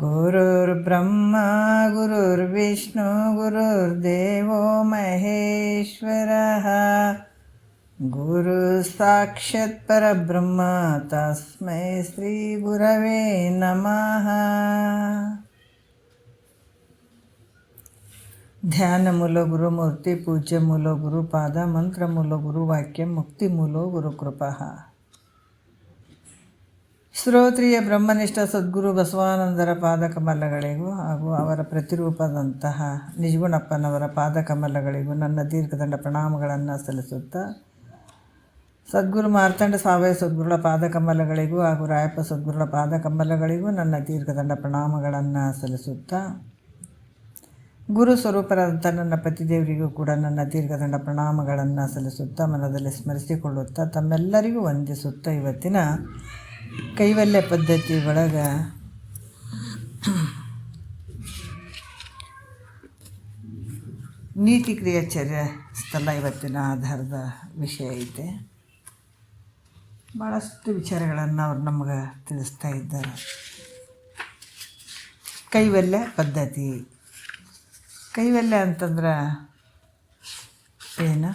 ಗುರುರ್ಬ್ರಹ್ಮ ಗುರುರ್ವಿಷ್ಣು ಗುರುರ್ದೇವೋ ಮಹೇಶ್ವರಃ ಗುರು ಸಾಕ್ಷಾತ್ ಪರಬ್ರಹ್ಮ ತಸ್ಮೈ ಶ್ರೀ ಗುರವೇ ನಮಃ. ಧ್ಯಾನ ಮೂಲ ಗುರುಮೂರ್ತಿ, ಪೂಜ್ಯ ಮೂಲ ಗುರುಪಾದ, ಮಂತ್ರ ಮೂಲ ಗುರುವಾಕ್ಯ, ಮುಕ್ತಿ ಮೂಲ ಗುರುಕೃಪಃ. ಶ್ರೋತ್ರಿಯ ಬ್ರಹ್ಮನಿಷ್ಠ ಸದ್ಗುರು ಬಸವಾನಂದರ ಪಾದಕಮಲಗಳಿಗೂ ಹಾಗೂ ಅವರ ಪ್ರತಿರೂಪದಂತಹ ನಿಜಗುಣಪ್ಪನವರ ಪಾದಕಮಲಗಳಿಗೂ ನನ್ನ ದೀರ್ಘದಂಡ ಪ್ರಣಾಮಗಳನ್ನು ಸಲ್ಲಿಸುತ್ತಾ, ಸದ್ಗುರು ಮಾರ್ತಾಂಡ ಸಾವಯವ ಸದ್ಗುರುಗಳ ಪಾದಕಮಲಗಳಿಗೂ ಹಾಗೂ ರಾಯಪ್ಪ ಸದ್ಗುರುಗಳ ಪಾದಕಮಲಗಳಿಗೂ ನನ್ನ ದೀರ್ಘದಂಡ ಪ್ರಣಾಮಗಳನ್ನು ಸಲ್ಲಿಸುತ್ತಾ, ಗುರು ಸ್ವರೂಪರಾದಂಥ ನನ್ನ ಪತಿದೇವರಿಗೂ ಕೂಡ ನನ್ನ ದೀರ್ಘದಂಡ ಪ್ರಣಾಮಗಳನ್ನು ಸಲ್ಲಿಸುತ್ತಾ, ಮನದಲ್ಲಿ ಸ್ಮರಿಸಿಕೊಳ್ಳುತ್ತಾ, ತಮ್ಮೆಲ್ಲರಿಗೂ ವಂದಿಸುತ್ತಾ, ಇವತ್ತಿನ ಕೈವಲ್ಯ ಪದ್ಧತಿ ಒಳಗೆ ನೀತಿ ಕ್ರಿಯಾಚರ್ಯ ಸ್ಥಳ ಇವತ್ತಿನ ಆಧಾರದ ವಿಷಯ ಐತೆ. ಭಾಳಷ್ಟು ವಿಚಾರಗಳನ್ನು ಅವ್ರು ನಮಗೆ ತಿಳಿಸ್ತಾ ಇದ್ದಾರೆ. ಕೈವಲ್ಯ ಪದ್ಧತಿ, ಕೈವಲ್ಯ ಅಂತಂದ್ರೆ ಏನು?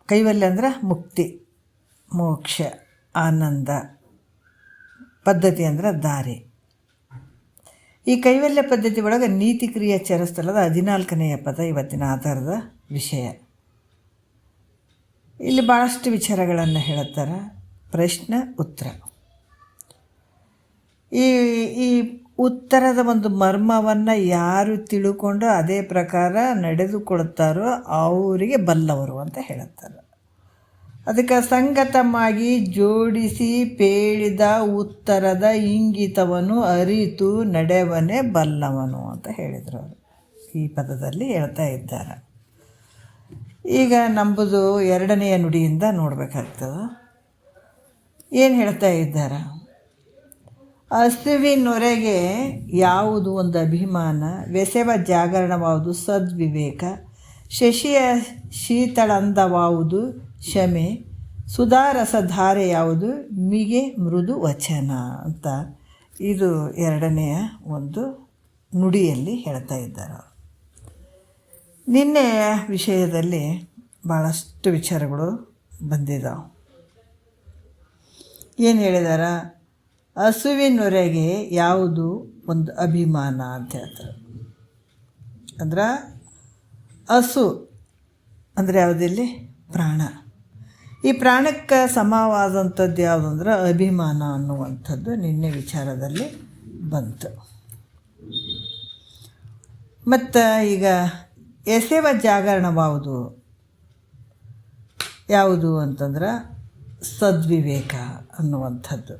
ಕೈವಲ್ಯ ಅಂದ್ರೆ ಮುಕ್ತಿ, ಮೋಕ್ಷ, ಆನಂದ. ಪದ್ಧತಿ ಅಂದ್ರೆ ದಾರಿ. ಈ ಕೈವಲ್ಯ ಪದ್ಧತಿ ಒಳಗೆ ನೀತಿ ಕ್ರಿಯಾಚಾರ ಸ್ಥಳದ 14ನೆಯ ಪದ ಇವತ್ತಿನ ಆಧಾರದ ವಿಷಯ. ಇಲ್ಲಿ ಭಾಳಷ್ಟು ವಿಚಾರಗಳನ್ನು ಹೇಳುತ್ತಾರೆ. ಪ್ರಶ್ನೆ ಉತ್ತರ. ಈ ಉತ್ತರದ ಒಂದು ಮರ್ಮವನ್ನು ಯಾರು ತಿಳ್ಕೊಂಡು ಅದೇ ಪ್ರಕಾರ ನಡೆದುಕೊಳ್ತಾರೋ ಅವರಿಗೆ ಬಲ್ಲವರು ಅಂತ ಹೇಳುತ್ತಾರೆ. ಅದಕ್ಕೆ ಸಂಗತವಾಗಿ ಜೋಡಿಸಿ ಪೇಳಿದ ಉತ್ತರದ ಇಂಗಿತವನ್ನು ಅರಿತು ನಡೆವನೇ ಬಲ್ಲವನು ಅಂತ ಹೇಳಿದರು ಅವರು. ಈ ಪದದಲ್ಲಿ ಹೇಳ್ತಾ ಇದ್ದಾರೆ. ಈಗ ನಂಬುದು 2ನೆಯ ನುಡಿಯಿಂದ ನೋಡಬೇಕಾಗ್ತದೆ. ಏನು ಹೇಳ್ತಾ ಇದ್ದಾರೆ? ಹಸುವಿನೊರೆಗೆ ಯಾವುದು ಒಂದು ಅಭಿಮಾನ, ವ್ಯಸವ ಜಾಗರಣವಾವುದು ಸದ್ವಿವೇಕ, ಶಶಿಯ ಶೀತಳಂದವಾವುದು ಶಮೆ, ಸುಧಾರಸಧಾರೆ ಯಾವುದು ಮಿಗೆ ಮೃದು ವಚನ ಅಂತ ಇದು 2ನೆಯ ಒಂದು ನುಡಿಯಲ್ಲಿ ಹೇಳ್ತಾ ಇದ್ದಾರೆ. ನಿನ್ನೆಯ ವಿಷಯದಲ್ಲಿ ಭಾಳಷ್ಟು ವಿಚಾರಗಳು ಬಂದಿದ್ದಾವೆ. ಏನು ಹೇಳಿದಾರ? ಹಸುವಿನೊರೆಗೆ ಯಾವುದು ಒಂದು ಅಭಿಮಾನ ಅಂತ ಹೇಳ್ತಾರೆ. ಅಂದ್ರೆ ಹಸು ಅಂದರೆ ಯಾವುದಿಲ್ಲಿ? ಪ್ರಾಣ. ಈ ಪ್ರಾಣಕ್ಕೆ ಸಮವಾದಂಥದ್ದು ಯಾವುದಂದ್ರೆ ಅಭಿಮಾನ ಅನ್ನುವಂಥದ್ದು ನಿನ್ನೆ ವಿಚಾರದಲ್ಲಿ ಬಂತು. ಮತ್ತು ಈಗ ಎಸೆವ ಜಾಗರಣವಾವುದು ಯಾವುದು ಅಂತಂದ್ರೆ ಸದ್ವಿವೇಕ ಅನ್ನುವಂಥದ್ದು.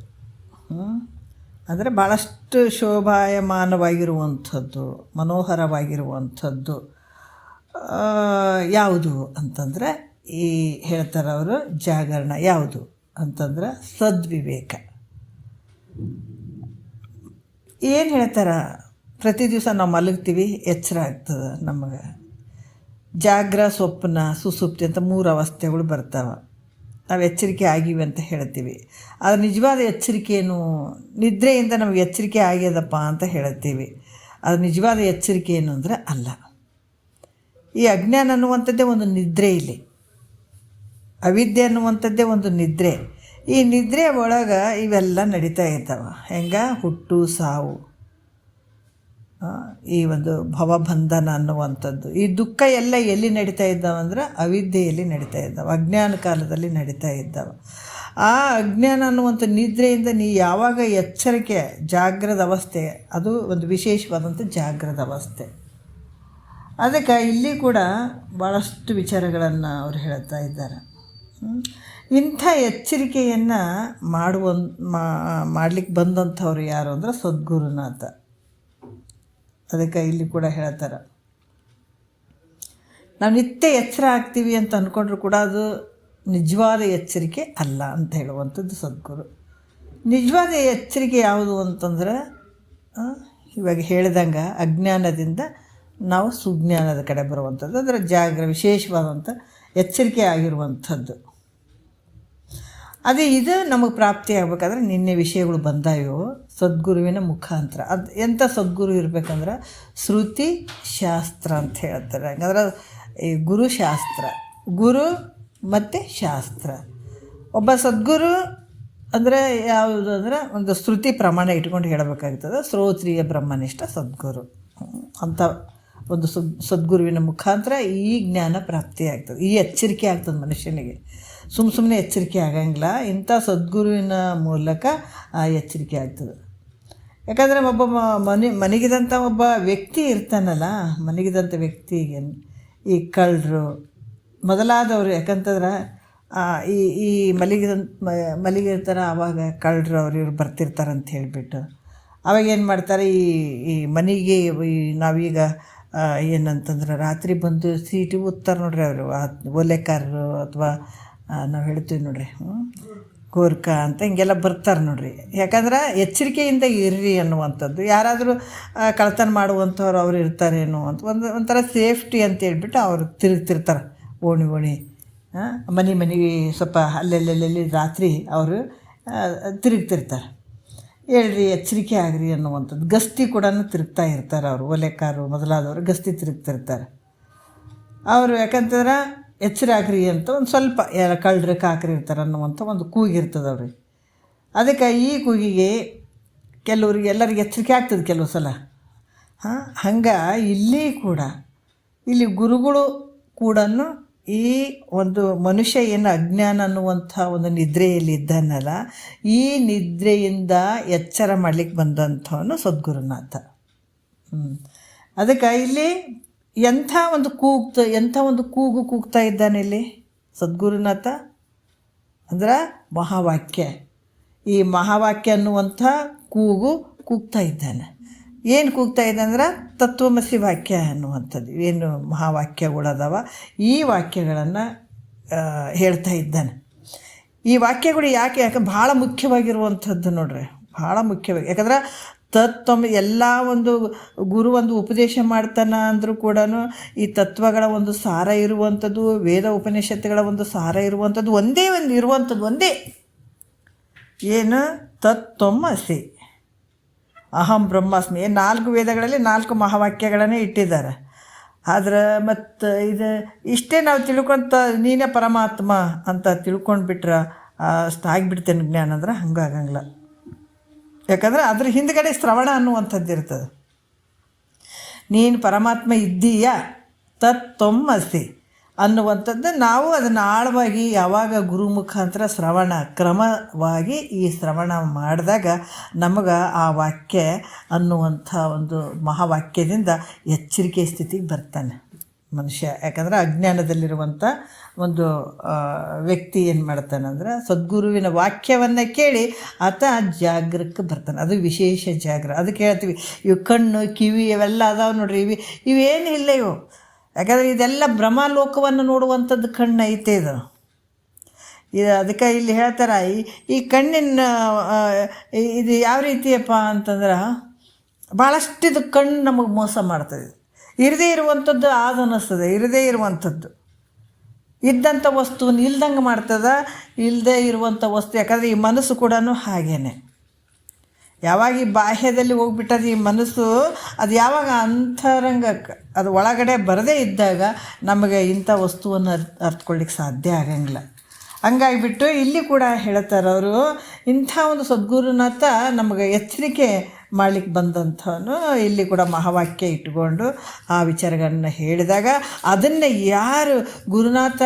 ಅಂದರೆ ಭಾಳಷ್ಟು ಶೋಭಾಯಮಾನವಾಗಿರುವಂಥದ್ದು, ಮನೋಹರವಾಗಿರುವಂಥದ್ದು ಯಾವುದು ಅಂತಂದರೆ ಈ ಹೇಳ್ತಾರೆ ಅವರು. ಜಾಗರಣ ಯಾವುದು ಅಂತಂದ್ರೆ ಸದ್ವಿವೇಕ. ಏನು ಹೇಳ್ತಾರೆ? ಪ್ರತಿ ದಿವಸ ನಾವು ಮಲಗ್ತೀವಿ, ಎಚ್ಚರ ಆಗ್ತದೆ ನಮಗೆ. ಜಾಗ್ರ, ಸ್ವಪ್ನ, ಸುಸುಪ್ತಿ ಅಂತ 3 ಅವಸ್ಥೆಗಳು ಬರ್ತಾವೆ. ನಾವು ಎಚ್ಚರಿಕೆ ಆಗಿವಿ ಅಂತ ಹೇಳ್ತೀವಿ. ಆದರೆ ನಿಜವಾದ ಎಚ್ಚರಿಕೆ ಏನು? ನಿದ್ರೆಯಿಂದ ನಮಗೆ ಎಚ್ಚರಿಕೆ ಆಗ್ಯದಪ್ಪ ಅಂತ ಹೇಳ್ತೀವಿ. ಅದು ನಿಜವಾದ ಎಚ್ಚರಿಕೆ ಏನು ಅಂದರೆ ಅಲ್ಲ. ಈ ಅಜ್ಞಾನ ಅನ್ನುವಂಥದ್ದೇ ಒಂದು ನಿದ್ರೆ. ಇಲ್ಲಿ ಅವಿದ್ಯೆ ಅನ್ನುವಂಥದ್ದೇ ಒಂದು ನಿದ್ರೆ. ಈ ನಿದ್ರೆ ಒಳಗೆ ಇವೆಲ್ಲ ನಡೀತಾ ಇದ್ದಾವೆ. ಹೆಂಗೆ? ಹುಟ್ಟು, ಸಾವು, ಈ ಒಂದು ಭವಬಂಧನ ಅನ್ನುವಂಥದ್ದು. ಈ ದುಃಖ ಎಲ್ಲ ಎಲ್ಲಿ ನಡೀತಾ ಇದ್ದಾವೆ ಅಂದ್ರೆ ಅವಿದ್ಯೆಯಲ್ಲಿ ನಡೀತಾ ಇದ್ದಾವೆ, ಅಜ್ಞಾನ ಕಾಲದಲ್ಲಿ ನಡೀತಾ ಇದ್ದಾವೆ. ಆ ಅಜ್ಞಾನ ಅನ್ನುವಂಥ ನಿದ್ರೆಯಿಂದ ನೀ ಯಾವಾಗ ಎಚ್ಚರಿಕೆ, ಜಾಗ್ರದ ಅವಸ್ಥೆ, ಅದು ಒಂದು ವಿಶೇಷವಾದಂಥ ಜಾಗ್ರದ ಅವಸ್ಥೆ. ಅದಕ್ಕೆ ಇಲ್ಲಿ ಕೂಡ ಭಾಳಷ್ಟು ವಿಚಾರಗಳನ್ನು ಅವರು ಹೇಳ್ತಾ ಇದ್ದಾರೆ. ಇಂಥ ಎಚ್ಚರಿಕೆಯನ್ನು ಮಾಡಲಿಕ್ಕೆ ಬಂದಂಥವ್ರು ಯಾರು ಅಂದರೆ ಸದ್ಗುರುನಾಥ. ಅದಕ್ಕೆ ಇಲ್ಲಿ ಕೂಡ ಹೇಳ್ತಾರೆ, ನಾವು ನಿತ್ಯ ಎಚ್ಚರ ಆಗ್ತೀವಿ ಅಂತ ಅಂದ್ಕೊಂಡ್ರು ಕೂಡ ಅದು ನಿಜವಾದ ಎಚ್ಚರಿಕೆ ಅಲ್ಲ ಅಂತ ಹೇಳುವಂಥದ್ದು ಸದ್ಗುರು. ನಿಜವಾದ ಎಚ್ಚರಿಕೆ ಯಾವುದು ಅಂತಂದ್ರೆ ಇವಾಗ ಹೇಳ್ದಂಗೆ ಅಜ್ಞಾನದಿಂದ ನಾವು ಸುಜ್ಞಾನದ ಕಡೆ ಬರುವಂಥದ್ದು, ಅದರ ವಿಶೇಷವಾದಂಥ ಎಚ್ಚರಿಕೆ ಆಗಿರುವಂಥದ್ದು. ಅದೇ ಇದು ನಮಗೆ ಪ್ರಾಪ್ತಿ ಆಗ್ಬೇಕಾದ್ರೆ ನಿನ್ನೆ ವಿಷಯಗಳು ಬಂದಾಯೋ ಸದ್ಗುರುವಿನ ಮುಖಾಂತರ. ಅದು ಎಂಥ ಸದ್ಗುರು ಇರಬೇಕಂದ್ರೆ ಶ್ರುತಿ ಶಾಸ್ತ್ರ ಅಂತ ಹೇಳ್ತಾರೆ. ಹಂಗಂದ್ರೆ ಈ ಗುರುಶಾಸ್ತ್ರ, ಗುರು ಮತ್ತು ಶಾಸ್ತ್ರ. ಒಬ್ಬ ಸದ್ಗುರು ಅಂದರೆ ಯಾವುದು ಅಂದರೆ ಒಂದು ಶ್ರುತಿ ಪ್ರಮಾಣ ಇಟ್ಕೊಂಡು ಹೇಳಬೇಕಾಗ್ತದೆ. ಶ್ರೋತ್ರಿಯ ಬ್ರಹ್ಮನಿಷ್ಠ ಸದ್ಗುರು ಅಂತ ಒಂದು ಸದ್ಗುರುವಿನ ಮುಖಾಂತರ ಈ ಜ್ಞಾನ ಪ್ರಾಪ್ತಿ ಆಗ್ತದೆ, ಈ ಎಚ್ಚರಿಕೆ ಆಗ್ತದೆ ಮನುಷ್ಯನಿಗೆ. ಸುಮ್ಮನೆ ಎಚ್ಚರಿಕೆ ಆಗಂಗಿಲ್ಲ, ಇಂಥ ಸದ್ಗುರುವಿನ ಮೂಲಕ ಆ ಎಚ್ಚರಿಕೆ ಆಗ್ತದೆ. ಯಾಕಂದರೆ ಒಬ್ಬ ಮನಗಿದಂಥ ಒಬ್ಬ ವ್ಯಕ್ತಿ ಇರ್ತಾನಲ್ಲ, ಮನಗಿದಂಥ ವ್ಯಕ್ತಿಗೆ ಈ ಕಳ್ಳರು ಮೊದಲಾದವರು, ಯಾಕಂತಂದ್ರೆ ಈ ಮಲಗಿರ್ತಾರೆ, ಆವಾಗ ಕಳ್ಳರು ಇವ್ರು ಬರ್ತಿರ್ತಾರೆ ಅಂತ ಹೇಳಿಬಿಟ್ಟು ಅವಾಗ ಏನು ಮಾಡ್ತಾರೆ, ಈ ಮನೆಗೆ ನಾವೀಗ ಏನಂತಂದ್ರೆ ರಾತ್ರಿ ಬಂದು ಸೀಟಿ ಓದ್ತಾರೆ ನೋಡ್ರಿ ಅವರು, ಓಲೆಕಾರರು ಅಥವಾ ನಾವು ಹೇಳ್ತೀವಿ ನೋಡ್ರಿ ಗೋರ್ಕ ಅಂತ ಹಿಂಗೆಲ್ಲ ಬರ್ತಾರೆ ನೋಡ್ರಿ. ಯಾಕಂದ್ರೆ ಎಚ್ಚರಿಕೆಯಿಂದ ಇರ್ರಿ ಅನ್ನುವಂಥದ್ದು. ಯಾರಾದರೂ ಕಳ್ತನ ಮಾಡುವಂಥವ್ರು ಅವ್ರು ಇರ್ತಾರೇನೋ ಅಂತ ಒಂಥರ ಸೇಫ್ಟಿ ಅಂತ ಹೇಳ್ಬಿಟ್ಟು ಅವರು ತಿರುಗ್ತಿರ್ತಾರೆ ಓಣಿ ಮನೆಗೆ ಸ್ವಲ್ಪ ಅಲ್ಲೆಲ್ಲೆಲ್ಲಿ ರಾತ್ರಿ ಅವರು ತಿರುಗ್ತಿರ್ತಾರೆ. ಹೇಳ್ರಿ ಎಚ್ಚರಿಕೆ ಆಗ್ರಿ ಅನ್ನುವಂಥದ್ದು. ಗಸ್ತಿ ಕೂಡ ತಿರುಗ್ತಾ ಇರ್ತಾರೆ ಅವರು, ಓಲೆಕಾರರು ಮೊದಲಾದವರು ಗಸ್ತಿ ತಿರುಗ್ತಿರ್ತಾರೆ ಅವರು. ಯಾಕಂತಂದ್ರೆ ಎಚ್ಚರ ಆಗ್ರಿ ಅಂತ ಒಂದು ಸ್ವಲ್ಪ ಕಳ್ಳರು ಕಾಕ್ರಿ ಇರ್ತಾರೆ ಅನ್ನುವಂಥ ಒಂದು ಕೂಗಿರ್ತದೆ ಅವ್ರಿಗೆ. ಅದಕ್ಕೆ ಈ ಕೂಗಿಗೆ ಕೆಲವ್ರಿಗೆ ಎಲ್ಲರಿಗೆ ಎಚ್ಚರಿಕೆ ಆಗ್ತದೆ ಕೆಲವು ಸಲ. ಹಂಗೆ ಇಲ್ಲಿ ಗುರುಗಳು ಕೂಡ ಈ ಒಂದು ಮನುಷ್ಯ ಏನು ಅಜ್ಞಾನ ಅನ್ನುವಂಥ ಒಂದು ನಿದ್ರೆಯಲ್ಲಿ ಇದ್ದಾನಲ್ಲ, ಈ ನಿದ್ರೆಯಿಂದ ಎಚ್ಚರ ಮಾಡಲಿಕ್ಕೆ ಬಂದಂಥವನು ಸದ್ಗುರುನಾಥ. ಅದಕ್ಕೆ ಇಲ್ಲಿ ಎಂಥ ಒಂದು ಕೂಗು ಕೂಗ್ತಾ ಇದ್ದಾನೆ ಇಲ್ಲಿ ಸದ್ಗುರುನಾಥ ಅಂದ್ರೆ ಮಹಾವಾಕ್ಯ. ಈ ಮಹಾವಾಕ್ಯ ಅನ್ನುವಂಥ ಕೂಗ್ತಾ ಇದ್ದಾನೆ. ಏನು ಕೂಗ್ತಾ ಇದೆ ಅಂದ್ರೆ ತತ್ವಮಸಿ ವಾಕ್ಯ ಅನ್ನುವಂಥದ್ದು. ಏನು ಮಹಾವಾಕ್ಯಗಳದಾವ, ಈ ವಾಕ್ಯಗಳನ್ನು ಹೇಳ್ತಾ ಇದ್ದಾನೆ. ಈ ವಾಕ್ಯಗಳು ಯಾಕೆ ಭಾಳ ಮುಖ್ಯವಾಗಿರುವಂಥದ್ದು ನೋಡ್ರಿ, ಭಾಳ ಮುಖ್ಯವಾಗಿ. ಯಾಕಂದ್ರೆ ಎಲ್ಲ ಒಂದು ಗುರು ಒಂದು ಉಪದೇಶ ಮಾಡ್ತಾನೆ ಅಂದರೂ ಕೂಡ ಈ ತತ್ವಗಳ ಒಂದು ಸಾರ ಇರುವಂಥದ್ದು, ವೇದ ಉಪನಿಷತ್ತುಗಳ ಒಂದು ಸಾರ ಇರುವಂಥದ್ದು ಒಂದೇ ಏನು ತತ್ವಮಸಿ ಅಹಂ ಬ್ರಹ್ಮಾಸ್ಮಿ. 4 ವೇದಗಳಲ್ಲಿ 4 ಮಹಾವಾಕ್ಯಗಳನ್ನೇ ಇಟ್ಟಿದ್ದಾರೆ. ಆದ್ರೆ ಮತ್ತು ಇಷ್ಟೇ ನಾವು ತಿಳ್ಕೊತ ನೀನೇ ಪರಮಾತ್ಮ ಅಂತ ತಿಳ್ಕೊಂಡ್ಬಿಟ್ರೆ ಅಷ್ಟಾಗಿಬಿಡ್ತೇನೆ ಜ್ಞಾನ ಅಂದ್ರೆ ಹಂಗಾಗಂಗಿಲ್ಲ. ಯಾಕಂದರೆ ಅದ್ರ ಹಿಂದ್ಗಡೆ ಶ್ರವಣ ಅನ್ನುವಂಥದ್ದು ಇರ್ತದೆ. ನೀನು ಪರಮಾತ್ಮ ಇದ್ದೀಯಾ ತತ್ವಮಸಿ ಅನ್ನುವಂಥದ್ದು ನಾವು ಅದನ್ನು ಆಳವಾಗಿ ಯಾವಾಗ ಗುರು ಮುಖಾಂತರ ಶ್ರವಣ ಕ್ರಮವಾಗಿ ಈ ಶ್ರವಣ ಮಾಡಿದಾಗ ನಮಗೆ ಆ ವಾಕ್ಯ ಅನ್ನುವಂಥ ಒಂದು ಮಹಾವಾಕ್ಯದಿಂದ ಎಚ್ಚರಿಕೆ ಸ್ಥಿತಿಗೆ ಬರ್ತಾನೆ ಮನುಷ್ಯ. ಯಾಕಂದರೆ ಅಜ್ಞಾನದಲ್ಲಿರುವಂಥ ಒಂದು ವ್ಯಕ್ತಿ ಏನು ಮಾಡ್ತಾನಂದ್ರೆ ಸದ್ಗುರುವಿನ ವಾಕ್ಯವನ್ನು ಕೇಳಿ ಆತ ಜಾಗ್ರಕ್ಕೆ ಬರ್ತಾನೆ. ಅದು ವಿಶೇಷ ಜಾಗ್ರ. ಅದಕ್ಕೆ ಹೇಳ್ತೀವಿ ಇವು ಕಣ್ಣು ಕಿವಿ ಇವೆಲ್ಲ ಅದಾವೆ ನೋಡ್ರಿ, ಇವೇನು ಇಲ್ಲ ಇವು. ಯಾಕಂದರೆ ಇದೆಲ್ಲ ಬ್ರಹ್ಮಲೋಕವನ್ನು ನೋಡುವಂಥದ್ದು ಕಣ್ಣು ಐತೆ ಇದು. ಅದಕ್ಕೆ ಇಲ್ಲಿ ಹೇಳ್ತಾರೆ ಈ ಕಣ್ಣಿನ ಇದು ಯಾವ ರೀತಿಯಪ್ಪ ಅಂತಂದ್ರೆ ಭಾಳಷ್ಟು ಇದು ಕಣ್ಣು ನಮಗೆ ಮೋಸ ಮಾಡ್ತದೆ. ಇರದೇ ಇರುವಂಥದ್ದು ಅನ್ನಿಸ್ತದೆ, ಇರದೇ ಇರುವಂಥದ್ದು ಇದ್ದಂಥ ವಸ್ತುವನ್ನು ಇಲ್ದಂಗೆ ಮಾಡ್ತದೆ, ಇಲ್ಲದೇ ಇರುವಂಥ ವಸ್ತು. ಯಾಕಂದರೆ ಈ ಮನಸ್ಸು ಕೂಡ ಹಾಗೇನೆ. ಯಾವಾಗ ಈ ಬಾಹ್ಯದಲ್ಲಿ ಹೋಗ್ಬಿಟ್ಟದು ಈ ಮನಸ್ಸು, ಅದು ಯಾವಾಗ ಅಂತರಂಗಕ್ಕೆ ಅದು ಒಳಗಡೆ ಬರದೇ ಇದ್ದಾಗ ನಮಗೆ ಇಂಥ ವಸ್ತುವನ್ನು ಅರ್ಥಕೊಳ್ಳಿಕ್ಕೆ ಸಾಧ್ಯ ಆಗಂಗಿಲ್ಲ. ಹಂಗಾಗಿಬಿಟ್ಟು ಇಲ್ಲಿ ಕೂಡ ಹೇಳ್ತಾರೆ ಅವರು, ಇಂಥ ಒಂದು ಸದ್ಗುರುನಾಥ ನಮಗೆ ಎಚ್ಚರಿಕೆ ಮಾಡಲಿಕ್ಕೆ ಬಂದಂಥವನು. ಇಲ್ಲಿ ಕೂಡ ಮಹಾವಾಕ್ಯ ಇಟ್ಕೊಂಡು ಆ ವಿಚಾರಗಳನ್ನು ಹೇಳಿದಾಗ ಅದನ್ನು ಯಾರು ಗುರುನಾಥ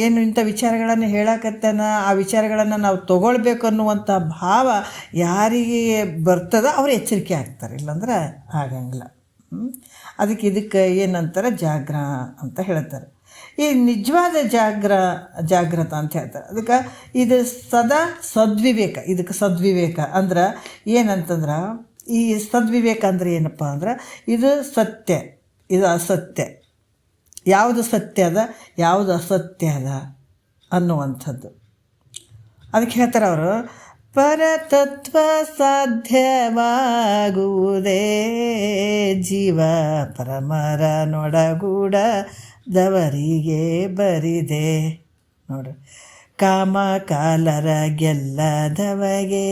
ಏನು ಇಂಥ ವಿಚಾರಗಳನ್ನು ಹೇಳಕತ್ತಾನ, ಆ ವಿಚಾರಗಳನ್ನು ನಾವು ತೊಗೊಳ್ಬೇಕು ಅನ್ನುವಂಥ ಭಾವ ಯಾರಿಗೆ ಬರ್ತದೋ ಅವ್ರು ಎಚ್ಚರಿಕೆ ಆಗ್ತಾರೆ, ಇಲ್ಲಾಂದ್ರೆ ಆಗಂಗಿಲ್ಲ. ಇದಕ್ಕೆ ಏನಂತಾರೆ ಜಾಗ್ರ ಅಂತ ಹೇಳ್ತಾರೆ. ಈ ನಿಜವಾದ ಜಾಗ್ರತ ಅಂತ ಹೇಳ್ತಾರೆ. ಅದಕ್ಕೆ ಇದು ಸದಾ ಸದ್ವಿವೇಕ. ಇದಕ್ಕೆ ಸದ್ವಿವೇಕ ಅಂದ್ರೆ ಏನಂತಂದ್ರೆ, ಈ ಸದ್ವಿವೇಕ ಅಂದರೆ ಏನಪ್ಪ ಅಂದ್ರೆ ಇದು ಸತ್ಯ, ಇದು ಅಸತ್ಯ, ಯಾವುದು ಸತ್ಯ ಅದ ಯಾವುದು ಅಸತ್ಯ ಅದ ಅನ್ನುವಂಥದ್ದು. ಅದಕ್ಕೆ ಹೇಳ್ತಾರೆ ಅವರು, ಪರತತ್ವ ಸಾಧ್ಯವಾಗುವುದೇ ಜೀವ ಪರಮರ ನೊಡಗೂಡದವರಿಗೆ ಬರಿದೆ. ನೋಡ್ರಿ, ಕಾಮ ಕಾಲರ ಗೆಲ್ಲದವಗೆ,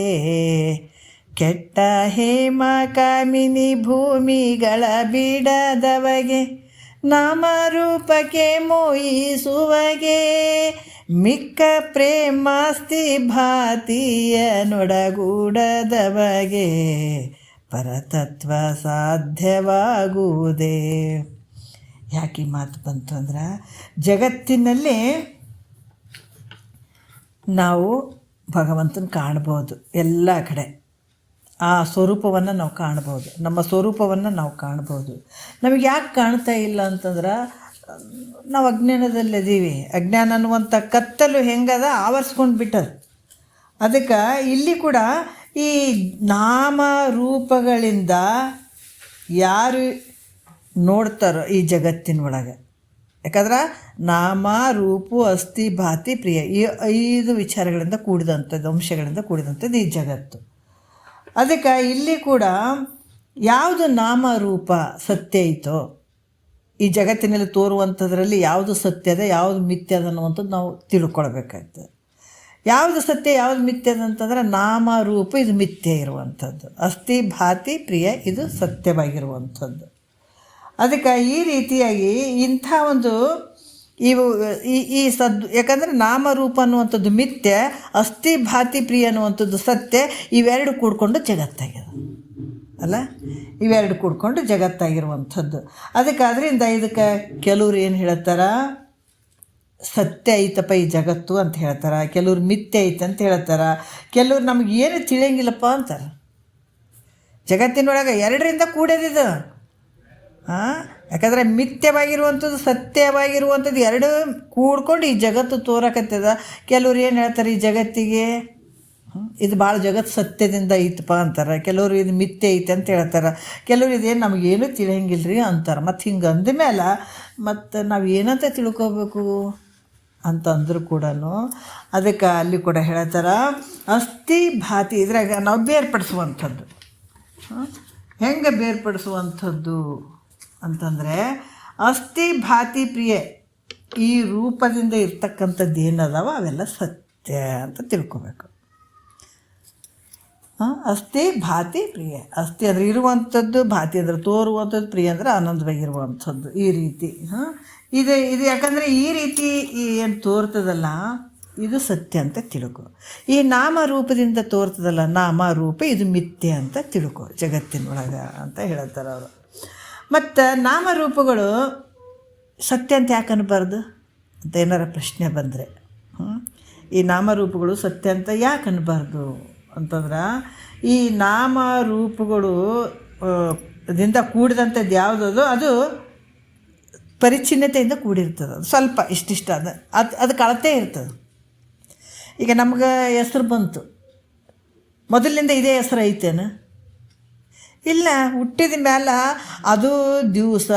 ಕೆಟ್ಟ ಹೇಮ ಕಾಮಿನಿ ಭೂಮಿಗಳ ಬಿಡದವಗೆ, ನಾಮರೂಪಕ್ಕೆ ಮೋಹಿಸುವಗೆ, ಮಿಕ್ಕ ಪ್ರೇಮಾಸ್ತಿ ಭಾತಿಯ ನೊಡಗೂಡದವಗೆ, ಪರತತ್ವ ಸಾಧ್ಯವಾಗುವುದೇ. ಯಾಕೆ ಈ ಮಾತು ಬಂತು ಅಂದ್ರೆ, ಜಗತ್ತಿನಲ್ಲಿ ನಾವು ಭಗವಂತನ ಕಾಣ್ಬೋದು ಎಲ್ಲ ಕಡೆ. ಆ ಸ್ವರೂಪವನ್ನು ನಾವು ಕಾಣ್ಬೋದು, ನಮ್ಮ ಸ್ವರೂಪವನ್ನು ನಾವು ಕಾಣ್ಬೋದು. ನಮಗೆ ಯಾಕೆ ಕಾಣ್ತಾ ಇಲ್ಲ ಅಂತಂದ್ರೆ, ನಾವು ಅಜ್ಞಾನದಲ್ಲಿದ್ದೀವಿ. ಅಜ್ಞಾನ ಅನ್ನುವಂಥ ಕತ್ತಲು ಹೆಂಗದ ಆವರಿಸ್ಕೊಂಡು ಬಿಟ್ಟದ. ಅದಕ್ಕೆ ಇಲ್ಲಿ ಕೂಡ ಈ ನಾಮ ರೂಪಗಳಿಂದ ಯಾರು ನೋಡ್ತಾರೋ ಈ ಜಗತ್ತಿನೊಳಗೆ, ಯಾಕಂದ್ರೆ ನಾಮ ರೂಪು ಅಸ್ಥಿ ಭಾತಿ ಪ್ರಿಯ, ಈ 5 ವಿಚಾರಗಳಿಂದ ಕೂಡಿದಂಥದ್ದು, ಅಂಶಗಳಿಂದ ಕೂಡಿದಂಥದ್ದು ಈ ಜಗತ್ತು. ಅದಕ್ಕೆ ಇಲ್ಲಿ ಕೂಡ ಯಾವುದು ನಾಮರೂಪ ಸತ್ಯ ಐತೋ, ಈ ಜಗತ್ತಿನಲ್ಲಿ ತೋರುವಂಥದ್ರಲ್ಲಿ ಯಾವುದು ಸತ್ಯದ ಯಾವುದು ಮಿಥ್ಯದ ಅನ್ನುವಂಥದ್ದು ನಾವು ತಿಳ್ಕೊಳ್ಬೇಕಾಗ್ತದೆ. ಯಾವುದು ಸತ್ಯ ಯಾವುದು ಮಿಥ್ಯದ ಅಂತಂದ್ರೆ, ನಾಮರೂಪ ಇದು ಮಿಥ್ಯ ಇರುವಂಥದ್ದು, ಅಸ್ಥಿ ಭಾತಿ ಪ್ರಿಯ ಇದು ಸತ್ಯವಾಗಿರುವಂಥದ್ದು. ಅದಕ್ಕೆ ಈ ರೀತಿಯಾಗಿ ಇಂಥ ಒಂದು ಇವು ಈ ಯಾಕಂದರೆ ನಾಮರೂಪ ಅನ್ನುವಂಥದ್ದು ಮಿಥ್ಯ, ಅಸ್ಥಿ ಭಾತಿ ಪ್ರಿಯ ಅನ್ನುವಂಥದ್ದು ಸತ್ಯ. ಇವೆರಡು ಕೂಡ್ಕೊಂಡು ಜಗತ್ತಾಗಿದೆ ಅಲ್ಲ, ಇವೆರಡು ಕೂಡ್ಕೊಂಡು ಜಗತ್ತಾಗಿರುವಂಥದ್ದು. ಅದರಿಂದ ಇದಕ್ಕೆ ಕೆಲವ್ರು ಏನು ಹೇಳ್ತಾರ, ಸತ್ಯ ಐತಪ್ಪ ಈ ಜಗತ್ತು ಅಂತ ಹೇಳ್ತಾರೆ, ಕೆಲವ್ರು ಮಿಥ್ಯ ಐತೆ ಅಂತ ಹೇಳ್ತಾರೆ, ಕೆಲವ್ರು ನಮ್ಗೆ ಏನು ತಿಳಿಯಂಗಿಲ್ಲಪ್ಪ ಅಂತಾರೆ. ಜಗತ್ತಿನೊಳಗೆ ಎರಡರಿಂದ ಕೂಡೋದಿದು. ಯಾಕಂದರೆ ಮಿಥ್ಯವಾಗಿರುವಂಥದ್ದು ಸತ್ಯವಾಗಿರುವಂಥದ್ದು ಎರಡು ಕೂಡ್ಕೊಂಡು ಈ ಜಗತ್ತು ತೋರಕತ್ತದ. ಕೆಲವ್ರು ಏನು ಹೇಳ್ತಾರೆ, ಈ ಜಗತ್ತಿಗೆ ಇದು ಭಾಳ ಜಗತ್ತು ಸತ್ಯದಿಂದ ಐತಪ್ಪ ಅಂತಾರೆ, ಕೆಲವರು ಇದು ಮಿಥ್ಯೆ ಐತೆ ಅಂತ ಹೇಳ್ತಾರೆ, ಕೆಲವರು ಇದೇನು ನಮಗೇನು ತಿಳಿಯಂಗಿಲ್ಲ ರೀ ಅಂತಾರೆ. ಮತ್ತು ಹಿಂಗೆ ಅಂದಮೇಲೆ ಮತ್ತು ನಾವು ಏನಂತ ತಿಳ್ಕೊಬೇಕು ಅಂತಂದ್ರು ಕೂಡ ಅದಕ್ಕೆ ಅಲ್ಲಿ ಕೂಡ ಹೇಳ್ತಾರೆ, ಅಸ್ಥಿ ಭಾತಿ ಇದ್ರಾಗ ನಾವು ಬೇರ್ಪಡಿಸುವಂಥದ್ದು. ಹೆಂಗೆ ಬೇರ್ಪಡಿಸುವಂಥದ್ದು ಅಂತಂದರೆ, ಅಸ್ಥಿ ಭಾತಿ ಪ್ರಿಯ ಈ ರೂಪದಿಂದ ಇರ್ತಕ್ಕಂಥದ್ದು ಏನದಾವ ಅವೆಲ್ಲ ಸತ್ಯ ಅಂತ ತಿಳ್ಕೊಬೇಕು. ಅಸ್ಥಿ ಭಾತಿ ಪ್ರಿಯ, ಅಸ್ಥಿ ಅಂದರೆ ಇರುವಂಥದ್ದು, ಭಾತಿ ಅಂದರೆ ತೋರುವಂಥದ್ದು, ಪ್ರಿಯ ಅಂದರೆ ಆನಂದವಾಗಿರುವಂಥದ್ದು. ಈ ರೀತಿ ಇದು ಯಾಕಂದರೆ ಈ ರೀತಿ ಏನು ತೋರ್ತದಲ್ಲ ಇದು ಸತ್ಯ ಅಂತ ತಿಳ್ಕೊ. ಈ ನಾಮರೂಪದಿಂದ ತೋರ್ತದಲ್ಲ ನಾಮರೂಪ ಇದು ಮಿಥ್ಯೆ ಅಂತ ತಿಳ್ಕೊ ಜಗತ್ತಿನೊಳಗೆ ಅಂತ ಹೇಳ್ತಾರೆ ಅವರು. ಮತ್ತು ನಾಮರೂಪಗಳು ಸತ್ಯ ಅಂತ ಯಾಕೆ ಅನ್ನಬಾರ್ದು ಅಂತ ಏನಾರ ಪ್ರಶ್ನೆ ಬಂದರೆ, ಈ ನಾಮರೂಪಗಳು ಸತ್ಯ ಅಂತ ಯಾಕೆ ಅನ್ನಬಾರ್ದು ಅಂತಂದ್ರೆ, ಈ ನಾಮರೂಪಗಳು ದಿಂದ ಕೂಡಿದಂಥದ್ದು ಯಾವುದದು ಅದು ಪರಿಚ್ಛಿನ್ನತೆಯಿಂದ ಕೂಡಿರ್ತದೆ. ಅದು ಸ್ವಲ್ಪ ಇಷ್ಟಿಷ್ಟ ಅದು ಕಳತೆ ಇರ್ತದೆ. ಈಗ ನಮ್ಗೆ ಹೆಸ್ರು ಬಂತು, ಮೊದಲಿನಿಂದ ಇದೇ ಹೆಸ್ರು ಐತೇನು? ಇಲ್ಲ. ಹುಟ್ಟಿದ ಮೇಲೆ ಅದು ದಿವಸ,